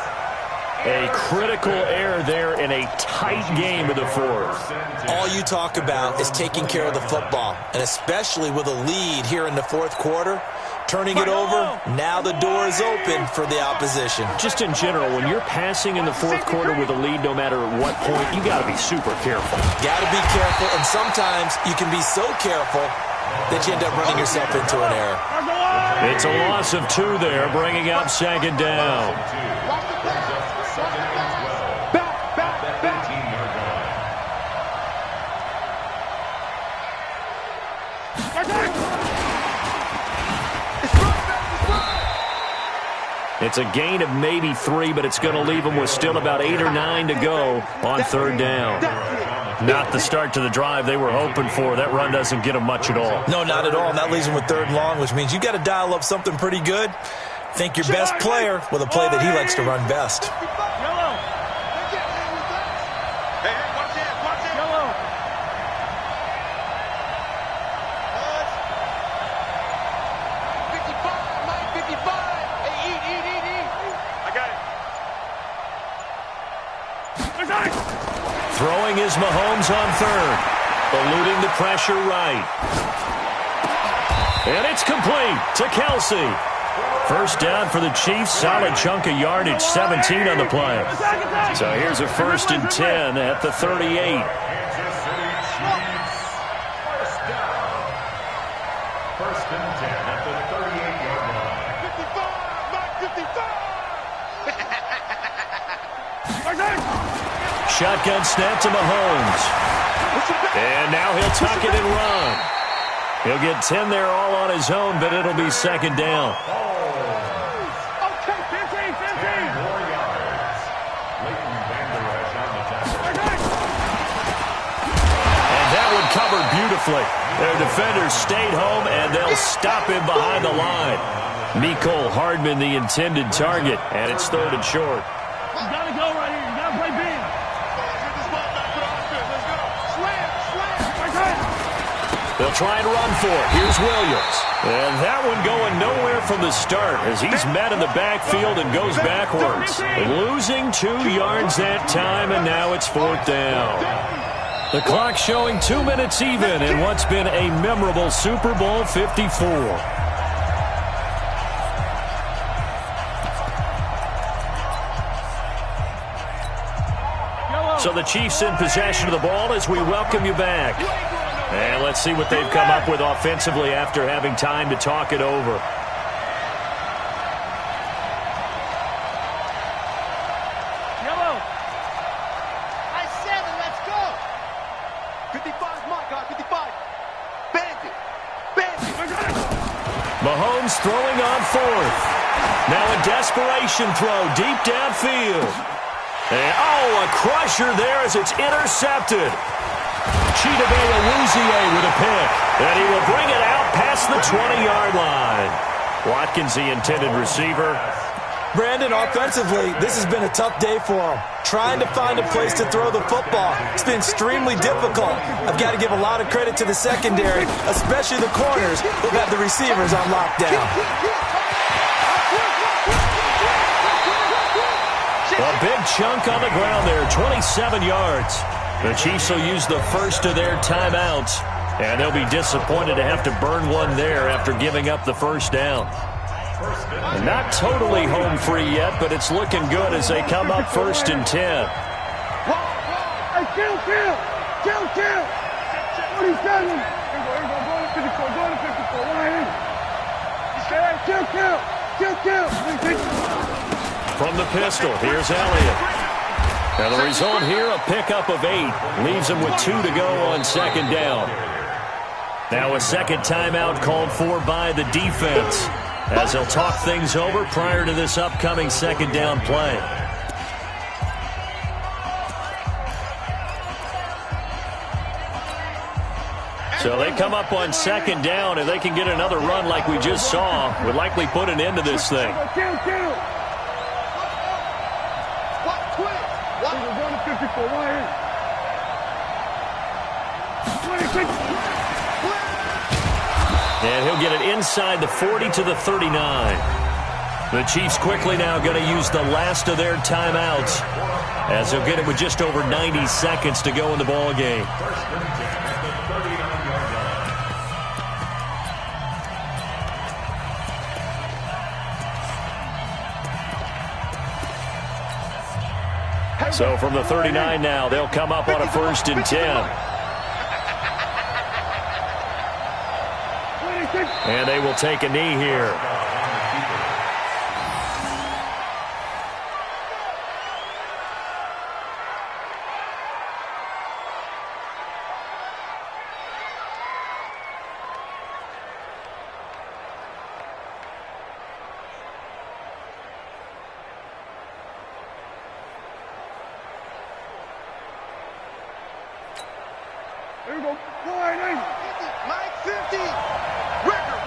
A critical error there in a tight game of the 4th. All you talk about is taking care of the football, and especially with a lead here in the 4th quarter. Turning it over, now the door is open for the opposition. Just in general, when you're passing in the 4th quarter with a lead, no matter at what point, you got to be super careful. Got to be careful, and sometimes you can be so careful that you end up running yourself into an error. It's a loss of 2 there, bringing up 2nd down. It's a gain of maybe 3, but it's going to leave them with still about 8 or 9 to go on third down. Not the start to the drive they were hoping for. That run doesn't get them much at all. No, not at all. And that leaves them with third and long, which means you got to dial up something pretty good. Think your best player with a play that he likes to run best. Throwing is Mahomes on third. Eluding the pressure right. And it's complete to Kelsey. First down for the Chiefs. Solid chunk of yardage, 17 on the play. So here's a 1st and 10 at the 38. First and 10 at the 38-yard line. 55, Shotgun snap to Mahomes. And now he'll tuck it and run. He'll get 10 there all on his own, but it'll be second down. Okay, 15. 10 more yards. Leighton Vander Esch on the tackle. And that one covered beautifully. Their defenders stayed home, and they'll stop him behind the line. Mecole Hardman, the intended target, and it's 3rd and short. You gotta go right here. You gotta play big. They'll try and run for it. Here's Williams. And that one going nowhere from the start as he's met in the backfield and goes backwards. Losing 2 yards that time, and now it's 4th down. The clock showing 2 minutes even in what's been a memorable Super Bowl 54. So the Chiefs in possession of the ball as we welcome you back. And let's see what they've come up with offensively after having time to talk it over. Yellow. I 7, let's go. 55, my God, 55. Bandit. Mahomes throwing on 4th. Now a desperation throw deep downfield. And, a crusher there as it's intercepted. Chidobe Awuzie with a pick. And he will bring it out past the 20-yard line. Watkins, the intended receiver. Brandon, offensively, this has been a tough day for him. Trying to find a place to throw the football. It's been extremely difficult. I've got to give a lot of credit to the secondary, especially the corners who have the receivers on lockdown. A big chunk on the ground there, 27 yards. The Chiefs will use the first of their timeouts, and they'll be disappointed to have to burn one there after giving up the first down. And not totally home free yet, but it's looking good as they come up 1st and 10. Hey, kill. 47. Go to 54, right here. Kill. From the pistol, here's Elliott. And the result here, a pickup of 8. Leaves them with 2 to go on 2nd down. Now a second timeout called for by the defense as they'll talk things over prior to this upcoming 2nd down play. So they come up on 2nd down, and they can get another run like we just saw. Would likely put an end to this thing. And he'll get it inside the 40 to the 39. The Chiefs quickly now going to use the last of their timeouts as they'll get it with just over 90 seconds to go in the ball game. So from the 39 now, they'll come up on a 1st and 10. And they will take a knee here. Here we go. 180. Mike 50. Record.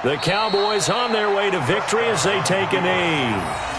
The Cowboys on their way to victory as they take a knee.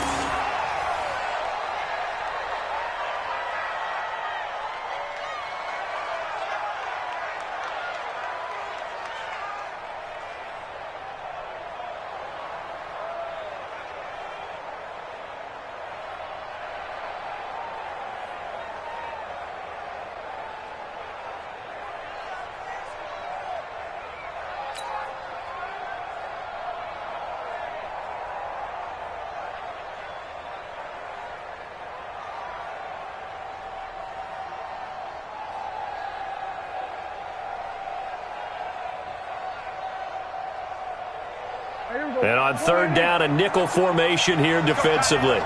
And on third down, a nickel formation here defensively.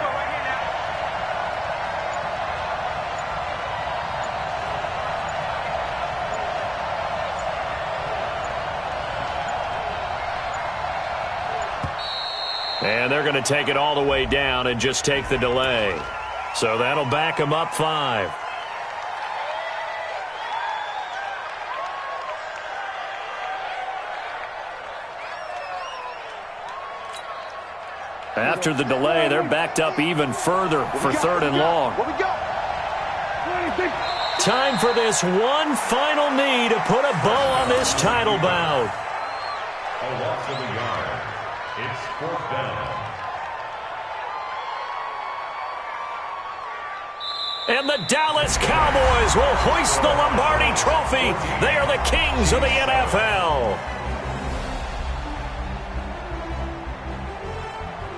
And they're going to take it all the way down and just take the delay. So that'll back them up 5. After the delay, they're backed up even further for third and long. Time for this one final knee to put a bow on this title bout. A loss of a yard. It's 4th down. And the Dallas Cowboys will hoist the Lombardi Trophy. They are the kings of the NFL.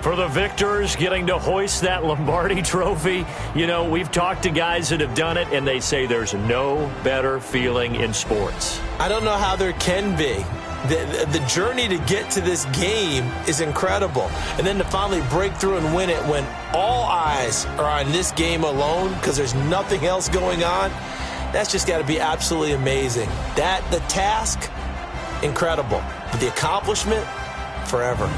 For the victors getting to hoist that Lombardi Trophy, you know, we've talked to guys that have done it, and they say there's no better feeling in sports. I don't know how there can be. The journey to get to this game is incredible. And then to finally break through and win it when all eyes are on this game alone because there's nothing else going on, that's just got to be absolutely amazing. The task, incredible. But the accomplishment, forever.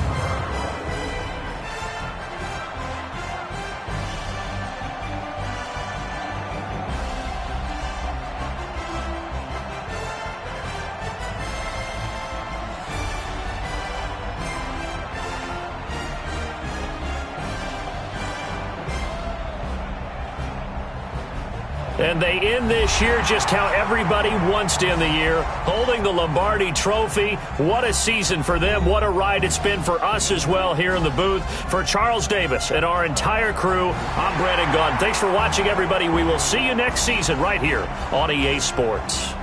And they end this year just how everybody wants to end the year, holding the Lombardi Trophy. What a season for them. What a ride it's been for us as well here in the booth. For Charles Davis and our entire crew, I'm Brandon Gunn. Thanks for watching, everybody. We will see you next season right here on EA Sports.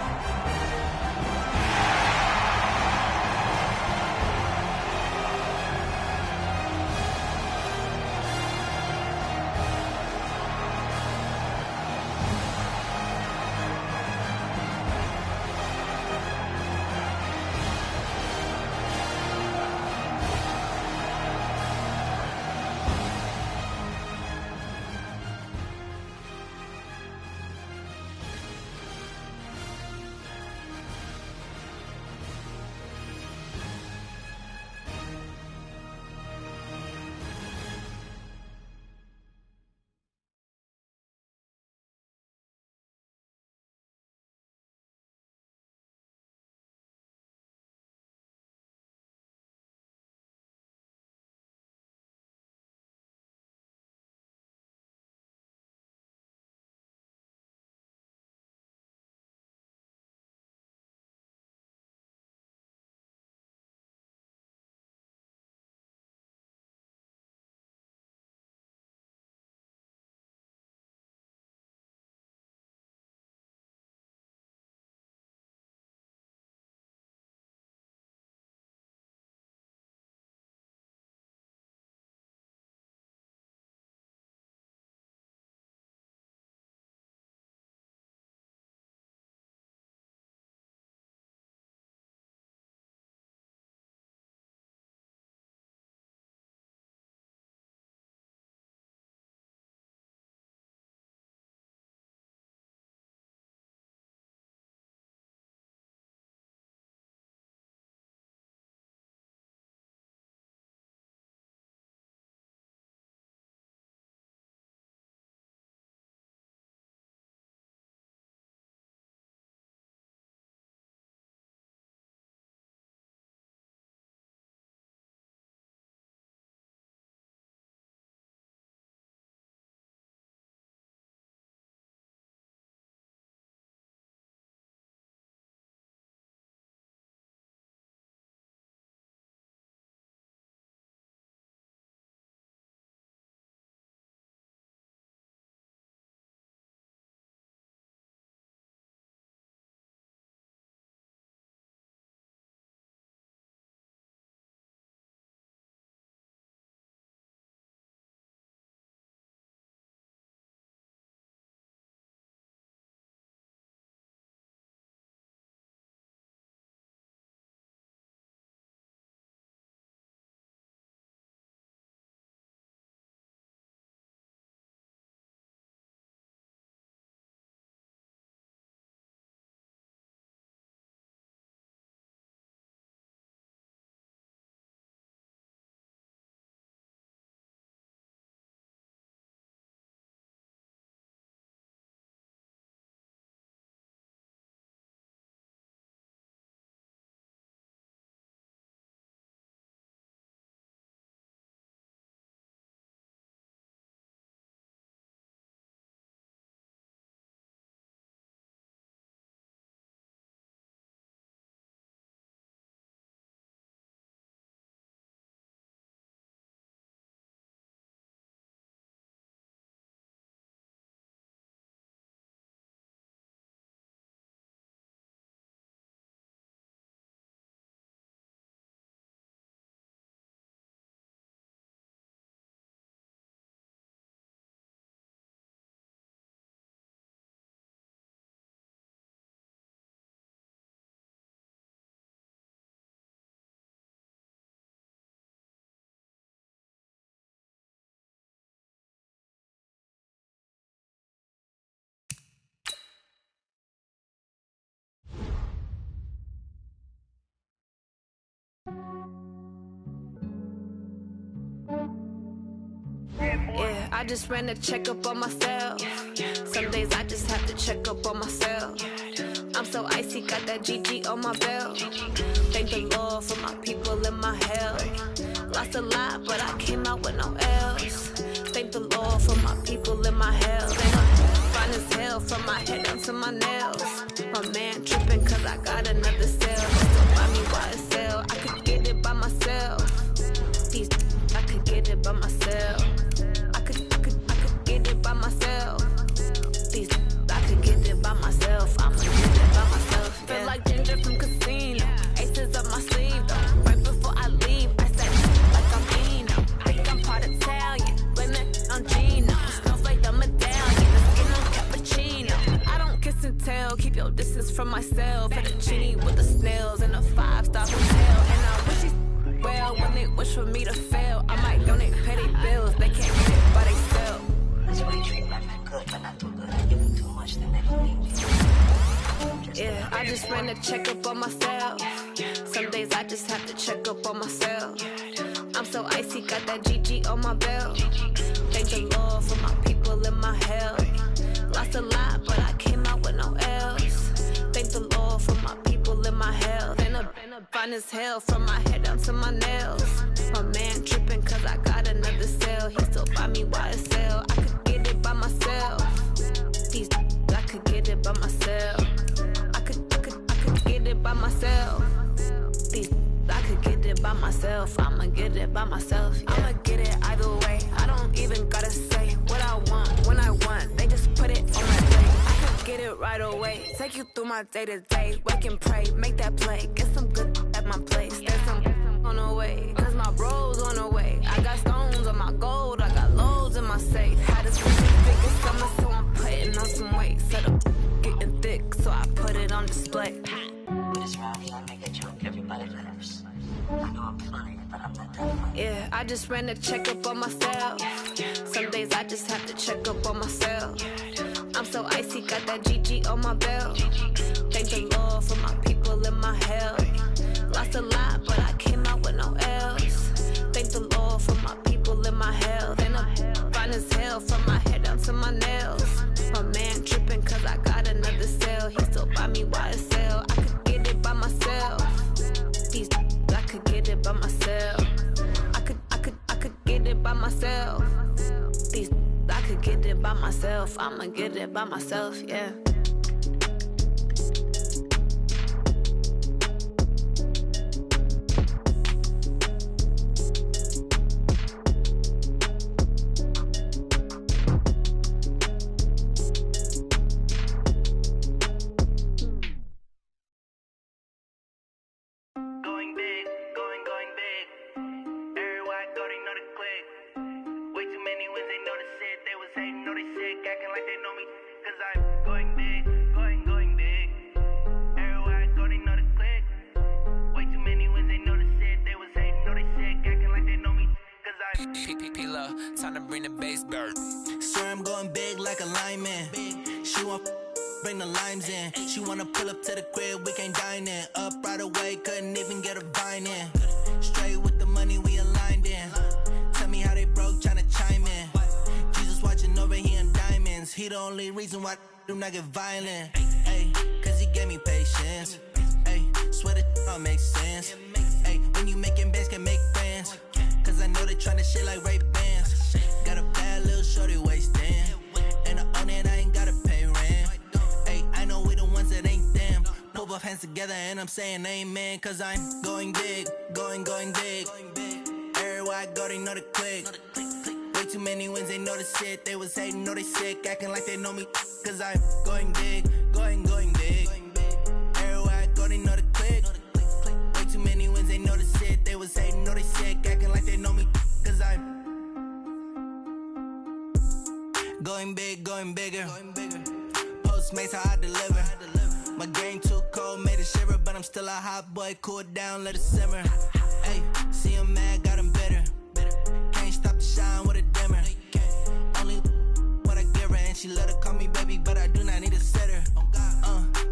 I just ran a checkup on myself. Some days I just have to check up on myself. I'm so icy, got that GG on my belt. Thank the Lord for my people in my health. Lost a lot, but I came out with no L's. Thank the Lord for my people in my health. And I'm fine as hell from my head down to my nails. My man tripping cause I got another sale. Don't buy me YSL, I could get it by myself. These I could get it by myself. I could get it by myself. These I could get it by myself. I'ma get it by myself. Feel like Ginger from Casino. Aces up my sleeve though. Right before I leave, I said like I'm Eno. Think I'm part Italian. Blame it on Gino. Smells like the medallion. The skin on cappuccino. I don't kiss and tell. Keep your distance from myself. Fettuccine with the snails in a 5-star hotel. And I wish he's well when they wish for me to fail. I might donate petty bills. They can't get it by themselves. That's why you treat my man good, but not too good. I give him too much, then they don't need me. Yeah, I just ran a checkup on myself. Some days I just have to check up on myself. I'm so icy, got that GG on my belt. Thank the Lord for my people in my health. Lost a lot, but I came out with no L's. Thank the Lord for my people in my health. And I'm fine as hell from my head down to my nails. My man tripping cause I got another sale. He still buy me YSL. I could get it by myself. These I could get it by myself. I could get it by myself. These I could get it by myself. I'ma get it by myself. Yeah. I'ma get it either way. I don't even gotta say what I want when I want. They just put it on my plate. I could get it right away. Take you through my day to day. Wake and pray, make that play. Get some good at my place. There's some on the way. Cause my bro's on the way. I got stones on my gold. I got loads in my safe. Had a figure summer, so I'm putting on some weight. Set up getting thick, so I put it on display. With this round, I make a joke. Everybody laughs. I know I'm funny, but I'm not that funny. Yeah, I just ran a checkup on myself. Some days I just have to check up on myself. I'm so icy, got that GG on my belt. Thank the Lord for my people in my health. Lost a lot, but I came out with no L's. Thank the Lord for my people in my health. And I'm fine as hell from my head down to my nails. My man tripping cause I got another sale. He still buy me YSL. I could get it by myself. These I could get it by myself. I could get it by myself. These I could get it by myself. I'ma get it by myself, yeah. Time to bring the bass bird. Swear I'm going big like a lineman. She want bring the limes in. She wanna pull up to the crib, we can't dine in. Up right away, couldn't even get a vine in. Straight with the money we aligned in. Tell me how they broke, tryna chime in. Jesus watching over here in diamonds. He the only reason why I do not get violent. Ay, cause he gave me patience. Ay, swear that all makes sense. Ay, when you making bands can make friends. Cause I know they tryna shit like Ray-Bans. Got a bad little shorty wasting. And I own it, I ain't gotta pay rent. Ay, I know we the ones that ain't them. Pull both hands together and I'm saying amen. Cause I'm going big, going big. Everywhere I go, they know the click. Way too many wins, they know the shit. They was hating, know they sick, acting like they know me. Cause I'm going big, going big. Everywhere I go, they know the click. Way too many wins, they know the shit. They was hating, know they sick, acting like they know me. Cause I'm going big, going bigger. Postmates how I deliver. My game too cold, made it shiver. But I'm still a hot boy, cool it down, let it simmer. Hey, see him mad, got him bitter. Can't stop the shine with a dimmer. Only what I give her, and she let her call me baby, but I do not need a sitter.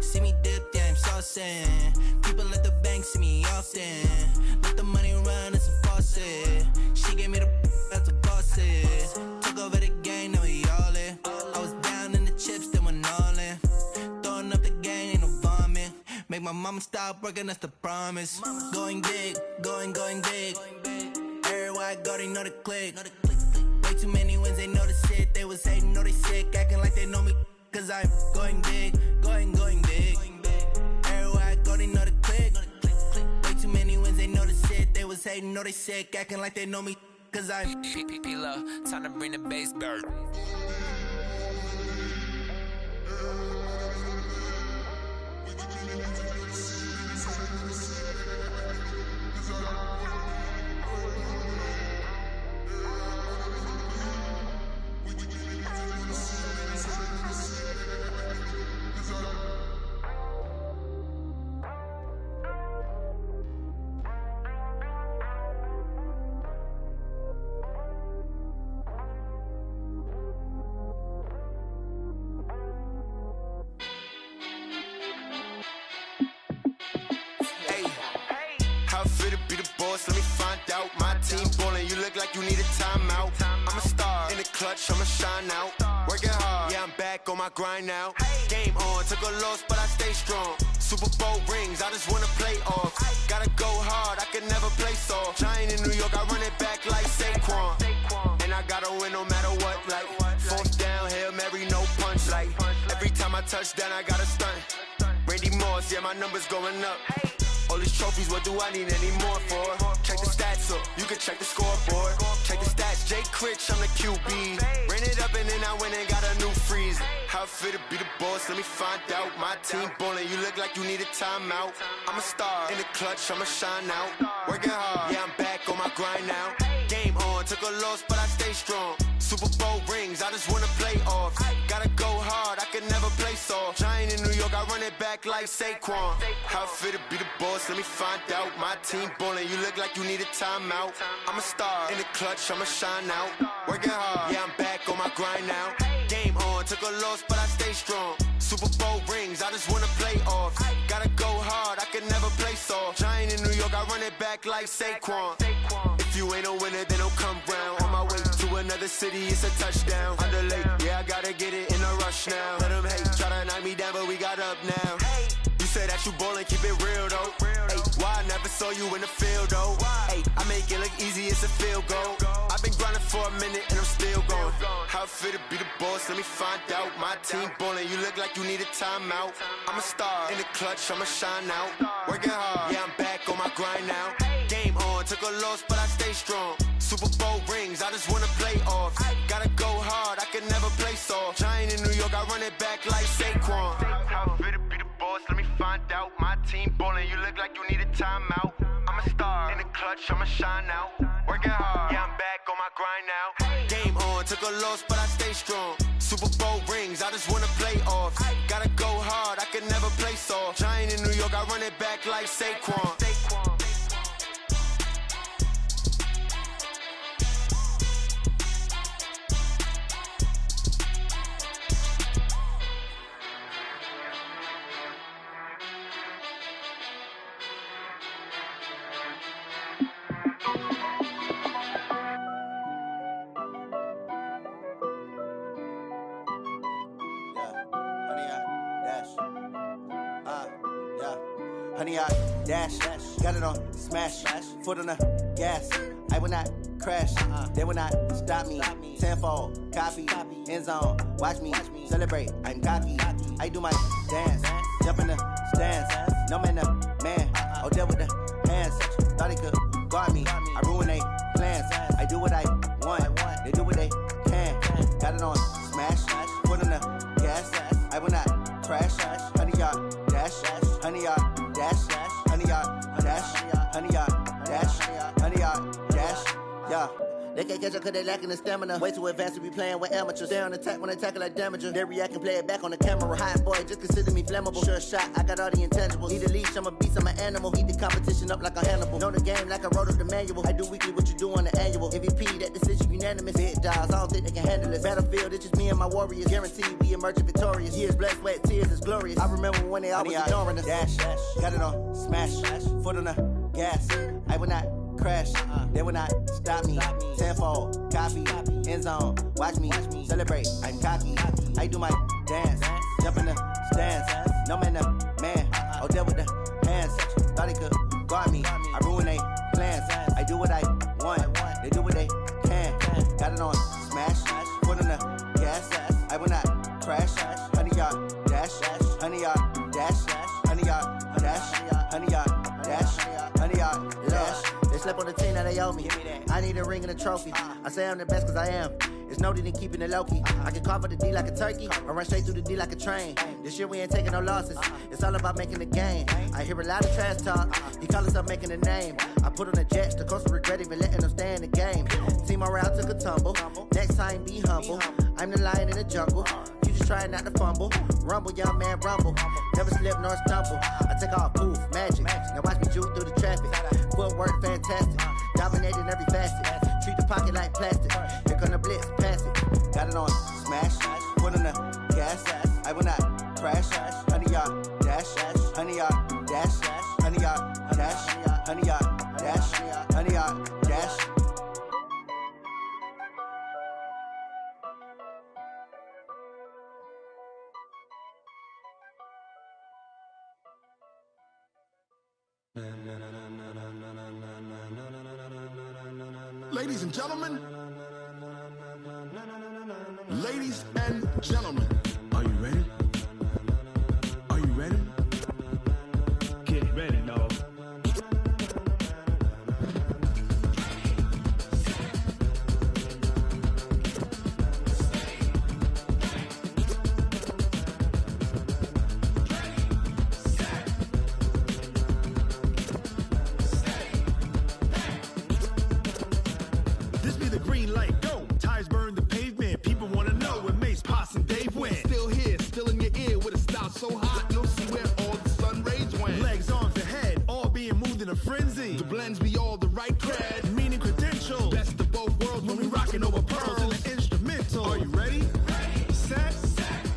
See me dip, yeah, I'm saucing. People at the bank see me often. Let the money run, it's a faucet. She gave me the that's a boss. Took over the game. my mama stopped working, that's the promise. Going big, going big. Everywhere I go, they know the click. Way too many wins, they know the shit. They was hating, know they sick, acting like they know me. Cause I'm going big, going big. Everywhere I go, they know the click. Way too many wins, they know the shit. They was hating, know they sick, acting like they know me. Cause I'm P-Lo, time to bring the bass bird. Let me find out. My team ballin', you look like you need a timeout. I'm a star in the clutch, I'ma shine out. Working hard, yeah, I'm back on my grind now. Game on, took a loss, but I stay strong. Super Bowl rings, I just wanna play off. Gotta go hard, I can never play soft. Giant in New York, I run it back like Saquon. And I gotta win no matter what, like fourth down, Hail Mary, no punch. Like every time I touch down, I gotta stunt. Randy Moss, yeah, my numbers going up. All these trophies, what do I need any more for? Check the stats up, you can check the scoreboard. Check the stats, Jay Critch, I'm the QB. Ran it up and then I went and got a new freeze. How it feel to be the boss, let me find out. My team ballin', you look like you need a timeout. I'm a star in the clutch, I'ma shine out. Working hard, yeah, I'm back on my grind now. Game on, took a loss, but I stay strong. Super Bowl rings, I just wanna play off. Gotta go hard, I can never play soft. Giant in New York, I run it back like Saquon. How it feel to be the boss, let me find out. My team ballin', you look like you need a timeout. I'm a star in the clutch, I'ma shine out. Working hard, yeah, I'm back on my grind now. Game on, took a loss, but I stay strong. Super Bowl rings, I just wanna play off. Gotta go hard, I can never play soft. Giant in New York, I run it back like Saquon. If you ain't a winner, then don't come round. On my way to another city, it's a touchdown. Underlay, yeah, I gotta get it in a rush now. Let them hate, try to knock me down, but we got up now. You say that you ballin', keep it real though. Ay, why I never saw you in the field though? Ay, I make it look easy, it's a field goal. I've been grinding for a minute and I'm still going. How it feel to be the boss, let me find out. My team ballin', you look like you need a timeout. I'm a star in the clutch, I'ma shine out. Working hard, yeah, I'm back on my grind now. Game on, took a loss, but I stay strong. Super Bowl rings, I just wanna play off. Gotta go hard, I can never play soft. Giant in New York, I run it back like Saquon. How it feel to be the boss, let me find out. My team ballin', you look like you need a timeout. I'm a star in the clutch, I'ma shine out. Working hard, yeah, I'm back on my grind now. Game on, took a loss, but I stay strong. Super Bowl rings, I just wanna play off. Gotta go hard, I can never play soft. Giant in New York, I run it back like Saquon. Honey, I dash, got it on smash, foot on the gas. I will not crash, they will not stop me. Tenfold, copy, end zone, watch me celebrate. I'm cocky, I do my dance, jump in the stands. No man, the man, oh, deal with the hands. Thought he could guard me, I ruin they plans. I do what I want, they do what they can. Got it on smash, foot on the gas. I will not crash, honey, y'all dash, honey, y'all dash, honey, y'all dash, honey, y'all dash, honey, y'all dash, yeah. They can't catch up cause they lacking the stamina. Way too advanced to be playing with amateurs. Stay on attack when I tackle like damager. They react and play it back on the camera. Hot boy, just consider me flammable. Sure shot, I got all the intangibles. Need a leash, I'm a beast, I'm an animal. Eat the competition up like a Hannibal. Know the game like I wrote up the manual. I do weekly what you do on the annual. MVP, that decision unanimous. Big jobs, I don't think they can handle it. Battlefield, it's just me and my warriors. Guaranteed we emerging victorious. Years, blood, sweat, tears, it's glorious. I remember when they always ignoring us. Dash, got it on smash, foot on the gas. I will not crash, they will not stop me. Tenfold, copy, end zone, watch me celebrate. I'm cocky, I do my dance, jump in the stands. No man, the man, oh, deal with the what I want. They do what they can. Got it on smash. Foot on the gas. I will not crash. Honey yard dash. Honey yard dash. Honey yard dash. Honey yard dash. Honey yard dash. They slept on the team that they owe me. I need a ring and a trophy. I say I'm the best cause I am. It's no need in keeping it low-key. I can carve up the D like a turkey or run straight through the D like a train. This year we ain't taking no losses. It's all about making the game. I hear a lot of trash talk. He call himself making a name. I put on the Jets. The coach will regret even letting them stay in the game. Team morale took a tumble. Next time be humble. I'm the lion in the jungle. You just trying not to fumble. Rumble, young man, rumble. Never slip nor stumble. I take off, poof, magic. Now watch me juke through the traffic. Footwork fantastic. Dominating every facet. Treat the pocket like plastic. Here come the blitz, pass it. Got it on smash. Foot on the gas. I will not crash. Honey yard dash. Honey yard dash. Honey yard dash. Honey yard dash. Honey yard dash. Ladies and gentlemen, ladies and gentlemen, are you ready? Are you ready? Get ready, dog. This be the green light, go. Tires burn the pavement. People wanna know where Mace, Poss, and Dave went. Still here, still in your ear with a style so hot, you'll see where all the sun rays went. Legs, arms, and head, all being moved in a frenzy. The blends be all the right cred, meaning credentials. Best of both worlds when we rockin' over pearls in the instrumental. Are you ready? Set,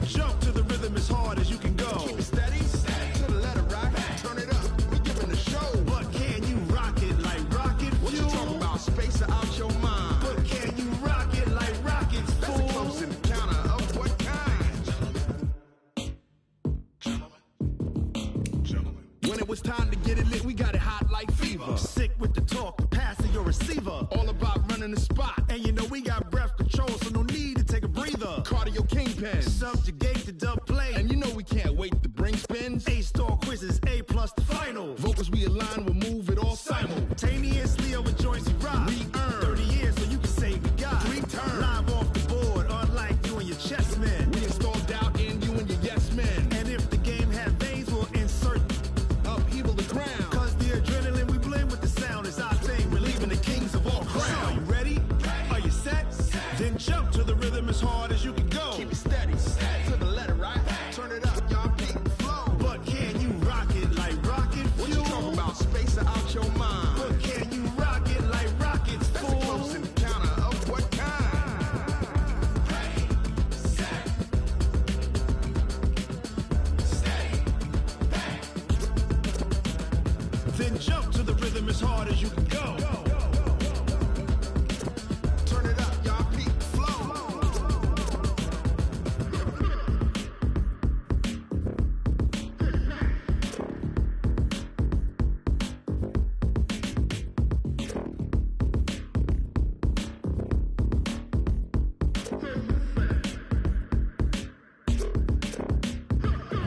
jump to the rhythm as hard as you can go. Keep it steady, to the letter right, turn it up, we giving the show. But can you rock it like rocket fuel? What you talking about, space out your mind? But can you rock it like rockets, fool? That's a close encounter of what kind? Gentlemen. When it was time to get it lit, we got it hot like fever. Sick with the talk, the pass of your receiver. All about running the spot. And you know we got breath control, so no need to take a breather. Cardio kingpin, subjugate the dub play. And you know we can't wait to bring spins. A-star quizzes, A+ the final. Vocals we align, we'll move it all simultaneously over joints we rock. We earn 30 years so you can say we got 3 turns. Live off the board, unlike you and your chess men. We install doubt in you and your yes men. And if the game had veins, we'll insert upheaval the ground. Cause the adrenaline we blend with the sound is our thing. We're leaving the kings of all crowns. So are you ready? Are you set? Then jump to the rhythm as hard as you can go. Keep it steady, to the letter right. Turn it up, y'all peak flow. But can you rock it like rocket fuel? What you talking about, space out your mind? But can you rock it like rockets, fool? That's a close encounter of what kind? Then jump to the rhythm as hard as you can go. Turn it up, y'all peak flow.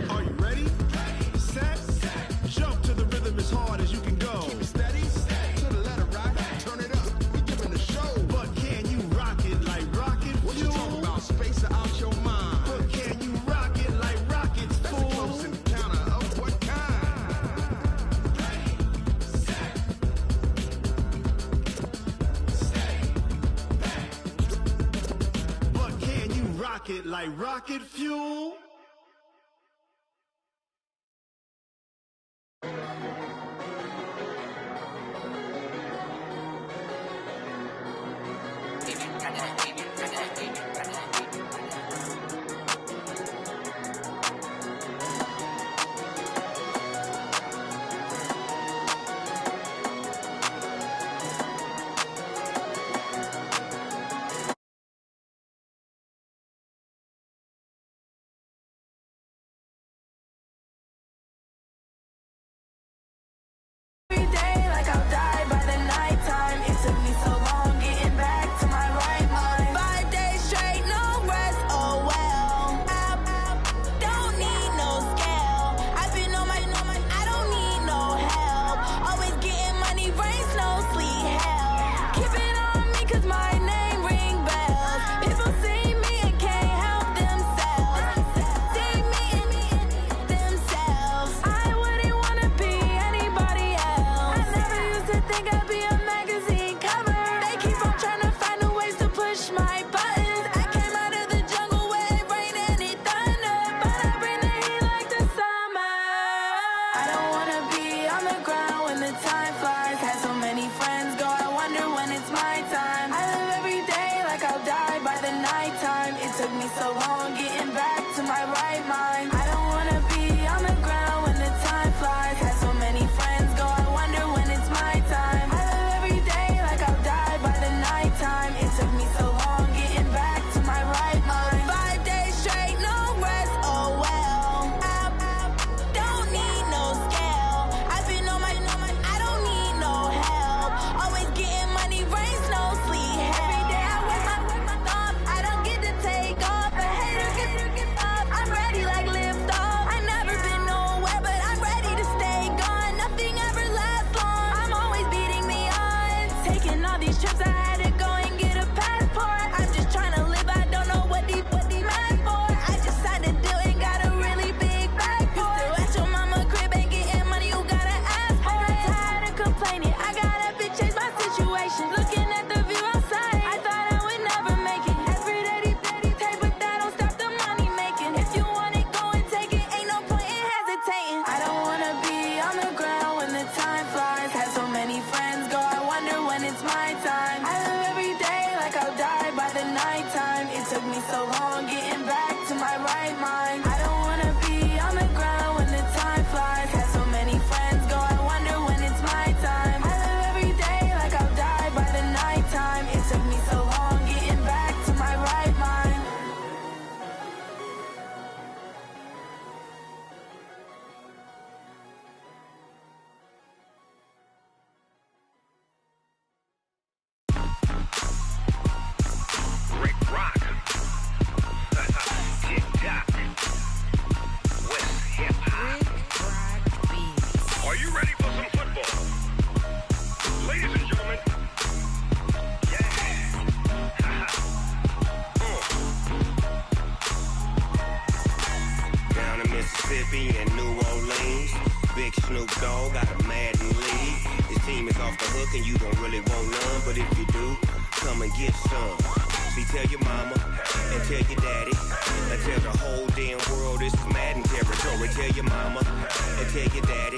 Are you ready? Set, jump to the rhythm as hard as you can go. Keep it steady, to the letter right. Turn it up, we giving the show. But can you rock it like rocket fuel? What you talking about, space out your mind? But can you rock it like rockets, fool? That's a close encounter of what kind? But can you rock it like rocket fuel? Mississippi and New Orleans. Big Snoop Dogg got a Madden league. His team is off the hook and you don't really want none, but if you do, come and get some. See, tell your mama and tell your daddy and tell the whole damn world this is Madden territory. Tell your mama and tell your daddy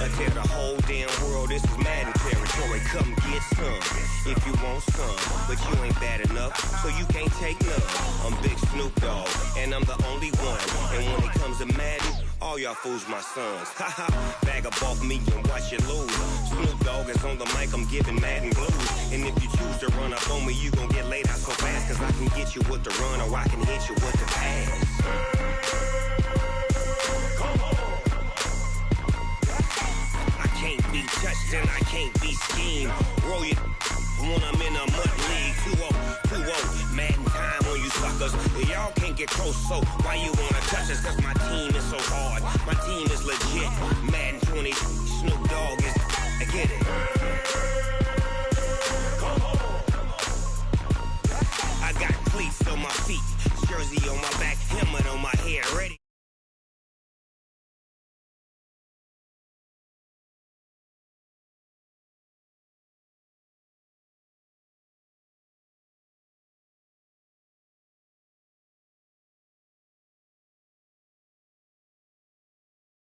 and tell the whole damn world this is Madden territory. Come get some if you want some, but you ain't bad enough, so you can't take none. I'm Big Snoop Dogg and I'm the only one, and when it comes to Madden, all y'all fools my sons. Haha, bag up off me and watch you lose. Snoop Dogg is on the mic, I'm giving Madden blues. And if you choose to run up on me, you gon' get laid out so fast, cause I can get you with the run or I can hit you with the pass. I can't be touched and I can't be schemed. Roll you when I'm in a mud league. 2-0, Madden time on you suckers. Y'all can't get close, so why you wanna touch us? Cause my team is so hard, my team is legit. Madden 20, Snoop Dogg is, I get it.